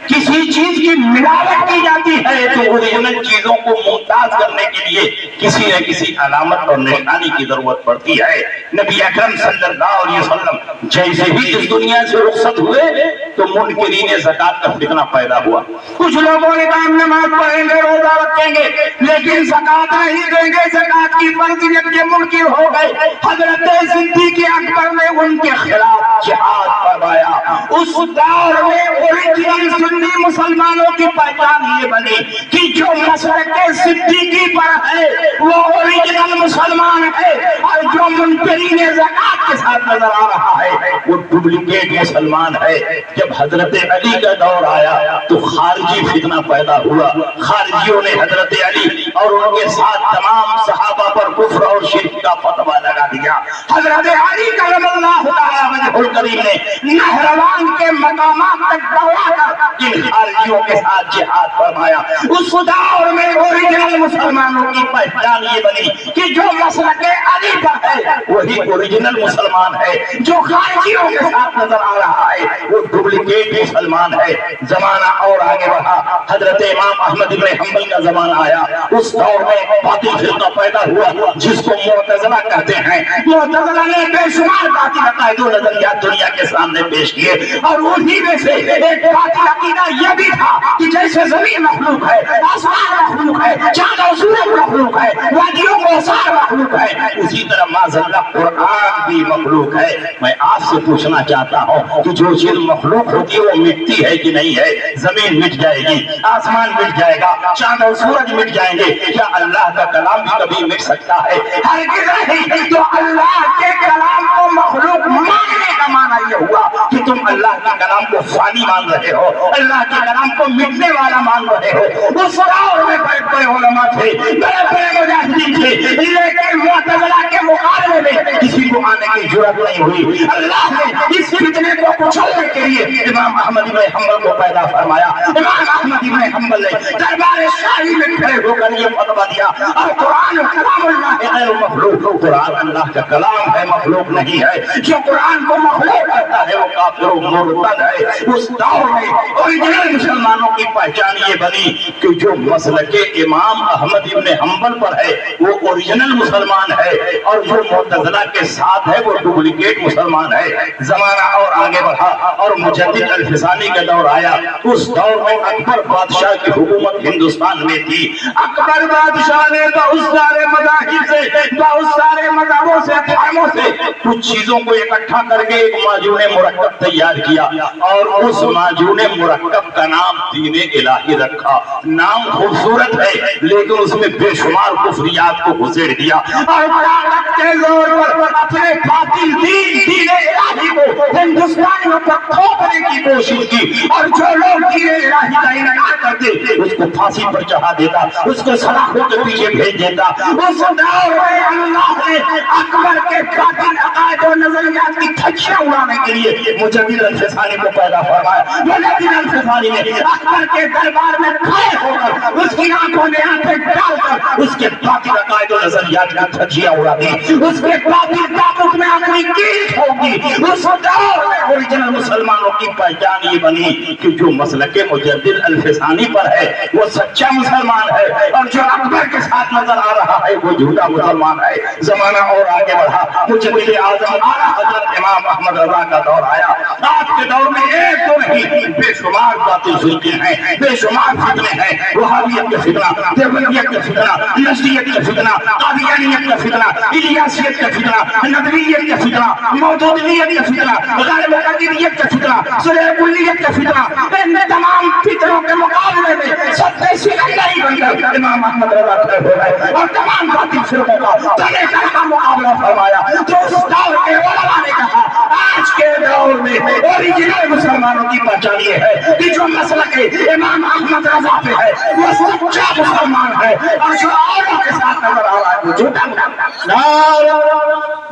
کسی چیز کی ملاوٹ کی جاتی ہے تو اوریجنل چیزوں کو ممتاز کرنے کے لیے کسی نہ کسی علامت اور نشانی کی ضرورت پڑتی ہے۔ نبی اکرم صلی اللہ علیہ وسلم جیسے ہی اس دنیا سے رخصت ہوئے تو منکرین زکات کا فتنہ پیدا ہوا۔ کچھ لوگوں نے کہا نماز پڑھیں گے، روزہ رکھیں گے، لیکن زکات نہیں دیں گے، زکات کی فرضیت کے منکر ہو گئے۔ حضرت صدیق اکبر نے ان کے خلاف جہاد فرمایا۔ اس دور میں اوریجنل سنی مسلمانوں کی پہچان یہ بنی کہ جو مسلک صدیقی پر ہے وہ اوریجنل مسلمان ہے، اور جو منکرین زکات کے ساتھ نظر آ رہا ہے وہ ڈپلیکیٹ مسلمان ہے۔ جب حضرت علی کا دور آیا تو خارجی فتنہ پیدا ہوا، خارجیوں نے حضرت علی اور ان کے ساتھ تمام صحابہ پر کفر اور شرک کا فتویٰ لگا دیا۔ حضرت علی کرم اللہ تعالیٰ وجہ الکریم نے نہروان کے مقامات تک دوڑا کر ان خارجیوں کے ساتھ جہاد فرمایا۔ اس دور میں اوریجنل مسلمانوں کی پہچان یہ بنی کہ جو مسلک علی پر ہے وہی اوریجنل مسلمان ہے، جو خارجیوں کے ساتھ نظر آ رہا ہے وہ ڈپلیکیٹ مسلمان ہے۔ زمانہ اور آگے بڑھا، حضرت امام احمد بن حنبل کا زمانہ آیا۔ اس دور میں باطل فرقہ پیدا ہوا جس کو معتزلہ کہتے ہیں۔ معتزلہ نے بے شمار باطل عقائد و نظریات دنیا کے سامنے پیش کیے، اور انہی میں سے ایک باطل عقیدہ یہ بھی تھا کہ جیسے زمین مخلوق ہے، آسمان مخلوق ہے، چاند و سورج مخلوق ہے، وادیوں کو سار مخلوق ہے، اسی طرح معاذ اللہ قرآن بھی مخلوق ہے۔ میں آپ سے پوچھنا چاہتا ہوں کہ جو چیز مخلوق ہوتی ہے وہ مٹتی ہے کہ نہیں ہے؟ زمین مٹ جائے گی، آسمان مٹ جائے گا، چاند اور سورج مٹ جائیں گے، کیا اللہ کا کلام بھی کبھی مٹ سکتا ہے؟ ہرگز نہیں۔ تو اللہ کے کلام کو مخلوق ماننے کا معنی یہ ہوا کہ تم اللہ کے کلام کو فانی مان رہے ہو، اللہ کے کلام کو مٹنے والا مان رہے ہو۔ اس دور میں بڑے بڑے علماء تھے، بڑے بڑے مجاہدین تھے، لیکن معتزلہ کے مقابلے میں کسی کو آنے کی جرأت نہیں ہوئی۔ اللہ نے اس فتنے کو کچلنے کے لیے امام احمد بن حنبل کو پیدا فرمایا۔ امام احمد بن حنبل نے دربار شاہی میں کھڑے ہو کر یہ فتویٰ دیا، اور قرآن کلام اللہ غیر مخلوق، قرآن اللہ کا کلام ہے، مخلوق نہیں ہے۔ جو قرآن کو مخلوق کرتا ہے وہ کافر و مرتد ہے۔ اس دور میں اوریجنل مسلمانوں کی پہچان یہ بنی کہ جو مسلک امام احمد بن حنبل پر ہے وہ اوریجنل مسلمان ہے، اور جو معتزلہ کے ساتھ ہے وہ ڈپلیکیٹ مسلمان ہے۔ زمانہ اور آگے بڑھا اور مجدد الفسانی کا دور آیا۔ اس دور میں اکبر بادشاہ کی حکومت ہندوستان میں تھی۔ اکبر بادشاہ نے بہت سارے مذاہب سے، بہت سارے مذہبوں سے، دھرموں سے کچھ چیزوں کو اکٹھا کر کے ایک معجون مرکب تیار کیا، اور اس معجون مرکب کا نام دین الہی رکھا۔ نام خوبصورت ہے لیکن اس میں بے شمار کفریات کو گھسیڑ دیا، اور طاقت کے زور پر اپنے باطل دین الہی کو ہندوستانیوں پر تھوپنے کی کوشش کی، اور جو لوگ دین الہی کا انکار کرتے اس کو پھانسی پر چڑھا دیتا، اس کو سلاخوں کے پیچھے بھیج دیتا۔ اس دور میں اللہ نے اکبر کے باطل عقائد و نظریات کی دھجیاں اڑانے کے لیے مجدد الفسانی کو پیدا فرمایا۔ مجدد الفسانی نے اکبر کے دربار میں کھڑے ہو کر اس کی آنکھوں میں آنکھیں ڈال کر اس کے باطل عقائد و نظریات کی دھجیاں اڑا دی۔ اس کے باطل تابوت میں آخری قیمت ہوگی. اس دور میں اوریجنل مسلمانوں کی پہچان یہ بنی کہ جو مسلک مجدد الفسانی پر ہے وہ سچا مسلمان ہے، اور جو اکبر کے ساتھ نظر آ رہا ہے وہ جھوٹا مسلمان ہے. زمانہ اور آگے بڑھا، مجدد اعظم اعلیٰ حضرت امام احمد رضا کا دور آیا. آج کے دور میں ایک تو نہیں، بے شمار باطل فرقے ہیں، بے شمار فتنے ہیں. وہابیت کا فتنہ، دیوبندیت کا فتنہ، نجدیت کا فتنہ، قادیانیت کا فتنہ، الیاسیت کا فتنہ، ندویت کا فتنہ، مودودیت کا فتنہ، غیر مقدریت کا فتنہ، سلح کلیت کا فتنہ. ان تمام فتنوں کے مقابلے میں سب سے سکندری بن کر امام احمد رضا کھڑے ہو گئے اور تمام باطل فرقوں کا تنے کا مقابلہ فرمایا. تو اس دور کے علماء نے کہا آج کے دور میں اوریجنل مسلمانوں کی پہچان یہ ہے کہ جو مسلک امام احمد رضا پہ ہے وہ سچا مسلمان ہے، اور جو اوروں کے ساتھ نظر آ رہا ہے وہ جھوٹا مسلمان.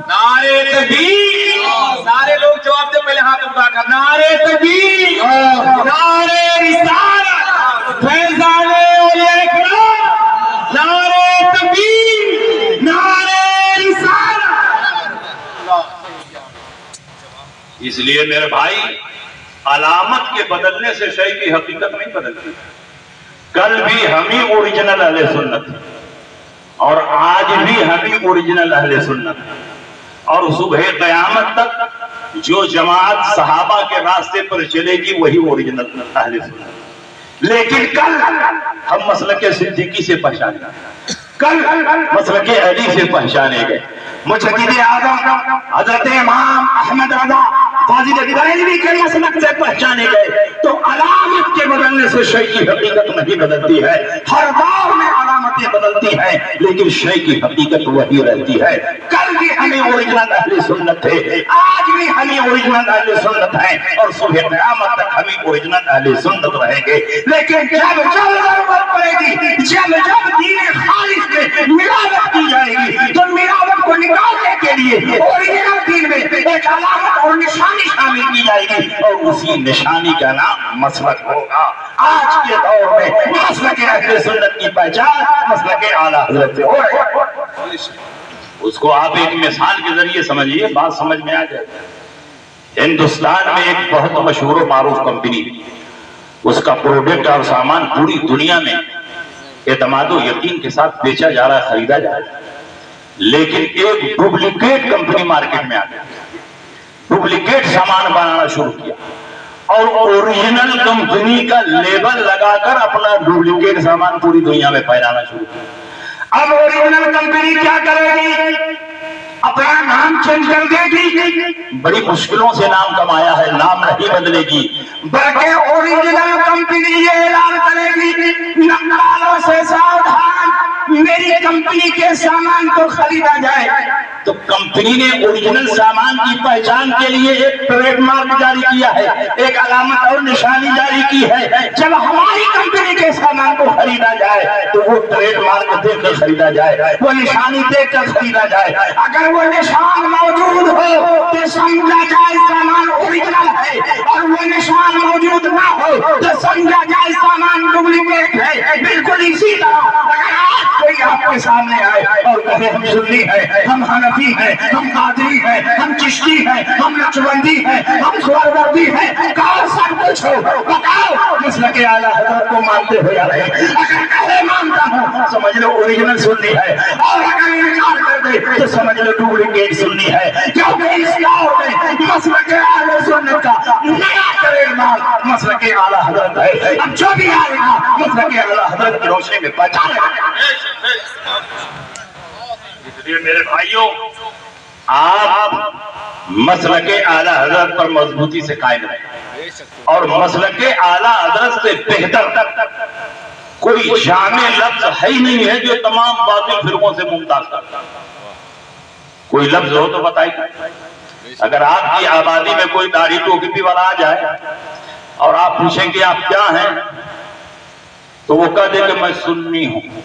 نعرے تکبیر. سارے لوگ جواب دے، پہلے ہاتھ اٹھا کر نعرے تکبیر، نعرے رسالت، فیضان اولیاء کرام، نعرے تکبیر، نعرے رسالت. اس لیے میرے بھائی، علامت کے بدلنے سے شے کی حقیقت نہیں بدلتی. کل بھی ہم ہی اوریجنل اہل سنت ہیں اور آج بھی ہم ہی اوریجنل اہل سنت ہیں، اور صبح قیامت تک جو جماعت صحابہ کے راستے پر چلے گی وہی اوریجنل اہل سنت. لیکن کل ہم مسلک صدیقی سے پہچانے گئے، کل مسلک علی سے پہچانے گئے، مجدد اعظم حضرت امام احمد رضا فاضل بریلوی کے مسلک سے پہچانے گئے. تو علامت کے بدلنے سے شے کی حقیقت نہیں بدلتی ہے. ہر دور میں علامتیں بدلتی ہیں لیکن شے کی حقیقت وہی رہتی ہے. کل بھی ہمیں اوریجنل اہل سنت تھے، آج بھی ہمیں اوریجنل اہل سنت ہیں، اور صبح قیامت تک ہمیں اوریجنل اہل سنت رہیں گے. لیکن جب ضرورت پڑے گی، جب دین خالص میں ملاوٹ کی جائے گی، تو ملاوٹ کو نکالنے کے لیے اوریجنل دین میں ایک علامت اور نشانی شامل کی جائے گی، اور اسی نشانی کا نام مسلک ہوگا. آج کے دور میں مسلک اہل سنت کی پہچان مسلک اعلیٰ حضرت سے ہو رہی ہے. اس کو آپ ایک مثال کے ذریعے سمجھیے، بات سمجھ میں آ جائے. ہندوستان میں ایک بہت مشہور و معروف کمپنی، اس کا پروڈکٹ اور سامان پوری دنیا میں اعتماد و یقین کے ساتھ بیچا جا رہا ہے، خریدا جا رہا ہے. لیکن ایک ڈپلیکیٹ کمپنی مارکیٹ میں آ گئی، ڈپلیکیٹ سامان بنانا شروع کیا اور اوریجنل کمپنی کا لیبل لگا کر اپنا ڈپلیکیٹ سامان پوری دنیا میں پھیلانا شروع کیا. اب اوریجنل کمپنی کیا کرے گی؟ اپنا نام چینج کر دے گی. بڑی مشکلوں سے نام کمایا ہے، نام نہیں بدلے گی، بلکہ اوریجنل کمپنی یہ اعلان کرے گی نقالوں سے ساودھان، میری کمپنی کے سامان کو خریدا جائے. تو کمپنی نے اوریجنل سامان کی پہچان کے لیے ایک ٹریڈ مارک جاری کیا ہے، ایک علامت اور نشانی جاری کی ہے. جب ہماری کمپنی کے سامان کو خریدا جائے تو وہ ٹریڈ مارک دیکھ کر خریدا جائے، وہ نشانی دیکھ کر خریدا جائے. اگر وہ نشان موجود ہو تو سمجھا جائے سامان اوریجنل ہے، اور وہ نشان موجود نہ ہو تو سمجھا جائے سامان ڈپلیکیٹ ہے. بالکل اسی طرح اگر آج کوئی آپ کے سامنے آئے اور کہے ہم سنی ہیں، ہم حنفی ہیں، ہم قادری ہیں، ہم چشتی ہیں، ہم نقشبندی ہیں، ہم سہروردی ہیں، کہو سب کچھ ہو، بتاؤ مسلک اعلیٰ حضرت کو مانتے ہو یا نہیں؟ اگر کہے مانتا ہوں سمجھ لو اوریجنل سنی ہے، اور اگر انکار کر دے تو سمجھ لو ڈپلیکیٹ سنی ہے. کیونکہ اس دور میں مسلک اعلیٰ سنت کا نیا ٹریڈ مارک مسلک اعلیٰ حضرت ہے. اب جو بھی آئے گا مسلک اعلیٰ حضرت کی روشنی میں پہچانے گا. اس لیے میرے بھائیوں، آپ مسلک اعلیٰ حضرت پر مضبوطی سے قائم رہیں، اور مسلک اعلیٰ حضرت سے بہتر کوئی جامع لفظ ہے ہی نہیں ہے جو تمام باطل فرقوں سے ممتاز کرتا. کوئی لفظ ہو تو بتائیے. اگر آپ کی آبادی میں کوئی داڑھی ٹوپی والا آ جائے اور آپ پوچھیں کہ آپ کیا ہیں تو وہ کہہ دے کہ میں سنی ہوں،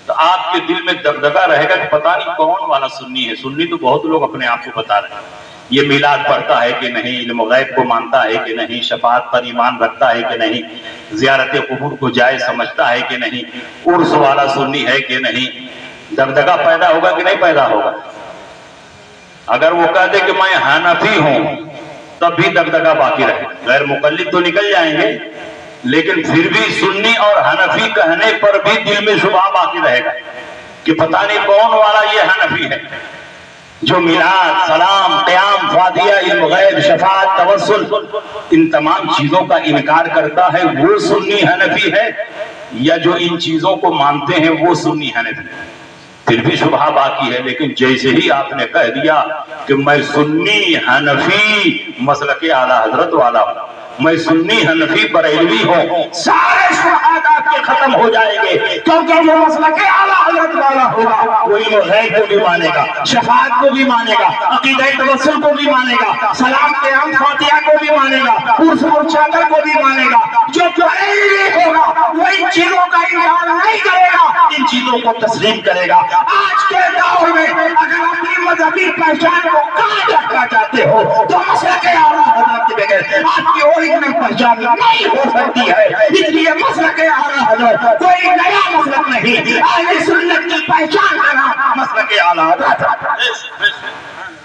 تو آپ کے دل میں دغدغہ رہے گا کہ پتہ نہیں کون والا سنی ہے. سنی تو بہت لوگ اپنے آپ کو بتا رہے ہیں. یہ میلاد پڑھتا ہے کہ نہیں، علم غیب کو مانتا ہے کہ نہیں، شفاعت پر ایمان رکھتا ہے کہ نہیں، زیارت قبور کو جائز سمجھتا ہے کہ نہیں، عرس والا سنی ہے کہ نہیں. دغدغہ پیدا ہوگا کہ نہیں پیدا ہوگا؟ اگر وہ کہہ دے کہ میں حنفی ہوں تب بھی دغدغہ باقی رہے، غیر مقلد تو نکل جائیں گے لیکن پھر بھی سنی اور حنفی کہنے پر بھی دل میں شبہ باقی رہے گا کہ پتہ نہیں کون والا یہ حنفی ہے جو میلاد، سلام، قیام، فاتحہ، علم غیب، شفاعت، توسل ان تمام چیزوں کا انکار کرتا ہے وہ سنی حنفی ہے، یا جو ان چیزوں کو مانتے ہیں وہ سنی حنفی ہے؟ پھر بھی شبہ باقی ہے۔ لیکن جیسے ہی آپ نے کہہ دیا کہ میں سنی حنفی مسلک اعلیٰ حضرت والا ہوں، میں سنی حنفی بریلوی ہوں، سارے شبہات آپ کے ختم ہو جائیں گے، کیونکہ وہ مسلک اعلیٰ حضرت والا ہوگا، وہ علم غیب کو بھی مانے گا، شفاعت کو بھی مانے گا، عقیدہ توسل کو بھی مانے گا، سلام قیام فاتحہ کو بھی مانے گا، عرس اور چادر کو بھی مانے گا۔ جو بریلوی ہوگا وہ ان چیزوں کا انکار نہیں کرے گا، ان چیزوں کو تسلیم کرے گا۔ آج کے دور میں اگر اپنی مذہبی پہچان کو قائم رکھنا چاہتے ہو تو مسلک اعلیٰ حضرت کے بغیر آپ کی اوریجنل پہچان نہیں ہو سکتی ہے۔ اس لیے مسلک اعلیٰ حضرت کوئی نیا مسلک نہیں، اہل سنت کی پہچان کا نام مسلک اعلیٰ حضرت۔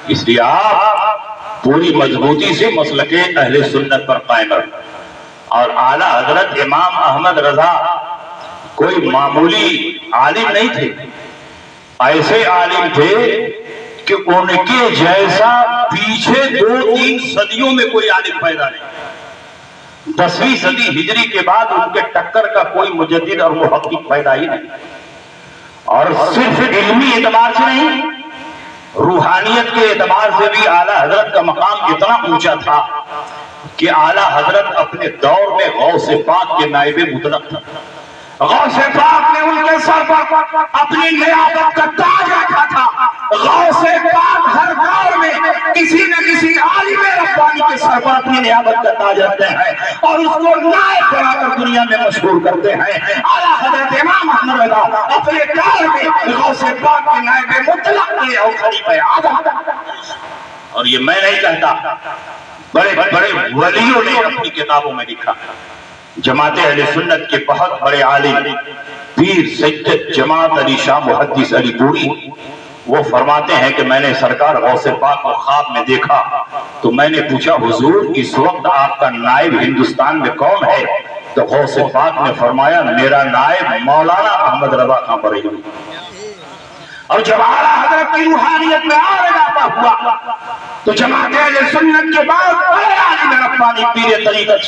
اس لیے آپ پوری مضبوطی سے مسلک اہل سنت پر قائم رہیں۔ اور اعلیٰ حضرت امام احمد رضا کوئی معمولی عالم نہیں تھے، ایسے عالم تھے کہ ان کے جیسا پیچھے 2-3 صدیوں میں کوئی عالم پیدا نہیں۔ 10ویں صدی ہجری کے بعد ان کے ٹکر کا کوئی مجدد اور محقق پیدا ہی نہیں۔ اور صرف علمی اعتبار سے نہیں، روحانیت کے اعتبار سے بھی اعلیٰ حضرت کا مقام اتنا اونچا تھا کہ اعلیٰ حضرت اپنے دور میں غوث پاک کے نائب مطلق تھا۔ غوث پاک نے ان کے سر پر اپنی نیابت کا تاج رکھا تھا۔ غوث پاک ہر دور میں کسی نہ کسی عالم ربانی کے سر پر اپنی نیابت کا تاج رکھتے ہیں اور اس کو نائب بنا کر دنیا میں مشہور کرتے ہیں۔ اعلیٰ حضرت امام احمد رضا اپنے دور میں غوث پاک کے نائب مطلق تھے اور خلیفہ اعظم۔ اور یہ میں نہیں کہتا، بڑے بڑے ولیوں نے اپنی کتابوں میں لکھا۔ جماعت اہل سنت کے بہت بڑے عالم پیر سید جماعت علی شاہ محدث علی پوری وہ فرماتے ہیں کہ میں نے سرکار غوث پاک کو خواب میں دیکھا تو میں نے پوچھا حضور اس وقت آپ کا نائب ہندوستان میں کون ہے؟ تو غوث پاک نے فرمایا میرا نائب مولانا احمد رضا خان بریلوی۔ اور جب اعلیٰ حضرت کی روحانیت میں اور اضافہ ہوا تو جماعت اہل سنت کے بعد بڑے عالم ربانی پیر طریقت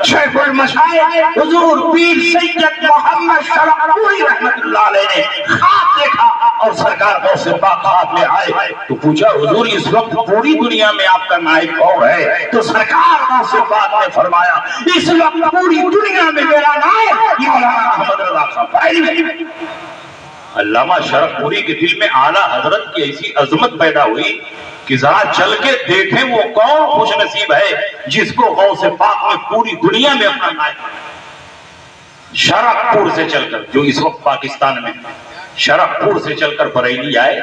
شیخ المشائخ حضور پیر سید محمد شرف پوری رحمت اللہ علیہ نے خواب دیکھا اور سرکار غوث پاک خواب میں آئے تو پوچھا حضور اس وقت پوری دنیا میں آپ کا نائب کون ہے؟ تو سرکار غوث پاک نے فرمایا اس وقت پوری دنیا میں میرا نائب مولانا احمد رضا خان بریلوی۔ علامہ شرف پوری کے دل میں اعلیٰ حضرت کی ایسی عظمت پیدا ہوئی کہ ذرا چل کے دیکھیں وہ کون خوش نصیب ہے جس کو غوث پاک نے پوری دنیا میں اپنا نائب۔ شرف پور سے چل کر جو اس وقت پاکستان میں شرف پور سے چل کر بریلی آئے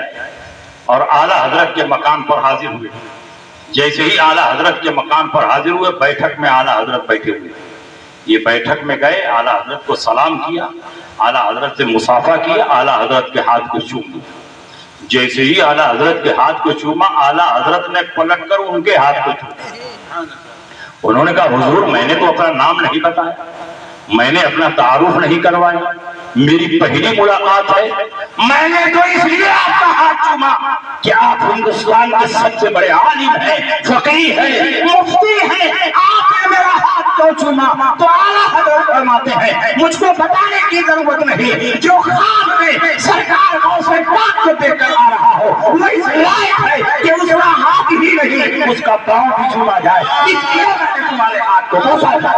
اور اعلیٰ حضرت کے مقام پر حاضر ہوئے۔ جیسے ہی اعلیٰ حضرت کے مقام پر حاضر ہوئے بیٹھک میں اعلیٰ حضرت بیٹھے ہوئے، یہ بیٹھک میں گئے، اعلیٰ حضرت کو سلام کیا، اعلیٰ حضرت سے مصافحہ کیا، اعلیٰ حضرت کے ہاتھ کو چوم لیا۔ جیسے ہی اعلیٰ حضرت کے ہاتھ کو چوما اعلیٰ حضرت نے پلٹ کر ان کے ہاتھ کو چوما۔ انہوں نے کہا حضور میں نے تو اپنا نام نہیں بتایا، میں نے اپنا تعارف نہیں کروایا، میری پہلی ملاقات ہے، میں نے تو اس لیے آپ کا ہاتھ چوما کہ آپ ہندوستان کے سب سے بڑے عالم ہیں، فقیہ ہیں، مفتی ہیں، آپ نے میرا ہاتھ کیوں چوما؟ تو اعلیٰ حضرت فرماتے ہیں مجھ کو بتانے کی ضرورت نہیں، جو خواب میں سرکار غوث پاک کو دیکھ کر آ رہا ہو وہ اس لائق ہے کہ اس کا ہاتھ ہی نہیں اس کا پاؤں بھی چوما جائے، اس لیے میں نے تمہارے ہاتھ کو بوسا تھا۔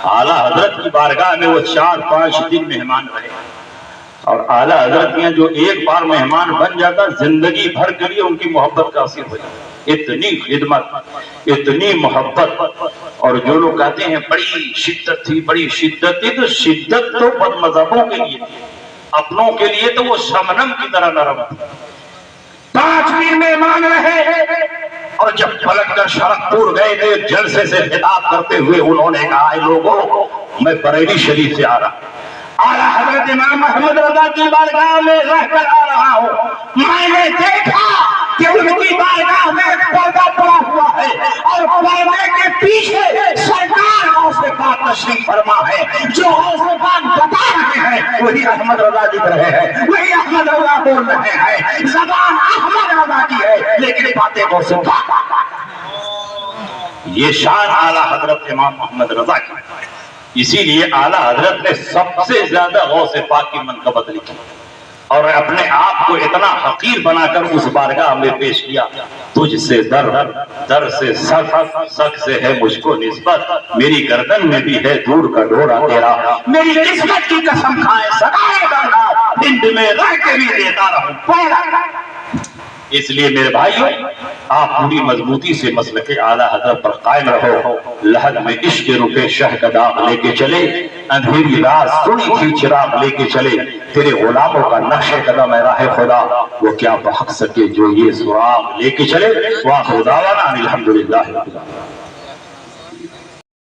اعلیٰ حضرت کی بارگاہ میں وہ 4-5 دن مہمان رہے اور اعلیٰ حضرت میں جو ایک بار مہمان بن جاتا زندگی بھر کے لیے ان کی محبت کا حاصل ہو جاتا۔ اتنی خدمت، اتنی محبت، اور جو لوگ کہتے ہیں بڑی شدت تھی، بڑی شدت تھی، تو شدت تو بد مذہبوں کے لیے، اپنوں کے لیے تو وہ شبنم کی طرح نرم تھی۔ 5 دن مہمان رہے اور جب پلٹ کر شرف پور گئے تھے جلسے سے خطاب کرتے ہوئے انہوں نے کہا اے لوگوں میں بریلی شریف سے آ رہا، اعلیٰ حضرت امام احمد رضا کی بارگاہ میں رہ کر آ رہا ہوں، میں نے دیکھا کہ ان کی بارگاہ میں ایک پردہ پڑا ہوا ہے اور پردے کے پیچھے سرکار غوث پاک تشریف فرما ہے. جو غوث پاک بتا رہے ہیں وہی احمد رضا لکھ رہے ہیں, وہی احمد رضا بول رہے ہیں. زبان احمد رضا کی ہے لیکن باتیں غوث پاک. یہ شان اعلیٰ حضرت امام محمد رضا کی. اسی لیے اعلیٰ حضرت نے سب سے زیادہ غوث پاک کی منقبت لکھی اور اپنے آپ کو اتنا حقیر بنا کر اس بارگاہ میں پیش کیا. تجھ سے در سے سگ سے ہے مجھ کو نسبت, میری گردن میں بھی ہے دور کا ڈورا تیرا. میری قسمت کی قسم کھائے سدائے گانا ہند میں رہ کے بھی دیتا رہوں. اس لیے میرے بھائیو آپ پوری مضبوطی سے مسلک اعلیٰ حضرت پر قائم رہو. لحد میں عشق رکے شہ کا داغ لے کے چلے, اندھیری رات سنی تھی چراغ لے کے چلے. تیرے غلاموں کا نقش قدم ہے راہ خدا, وہ کیا بحق سکے جو یہ سراغ لے کے چلے. وآخر دعوانا الحمدللہ.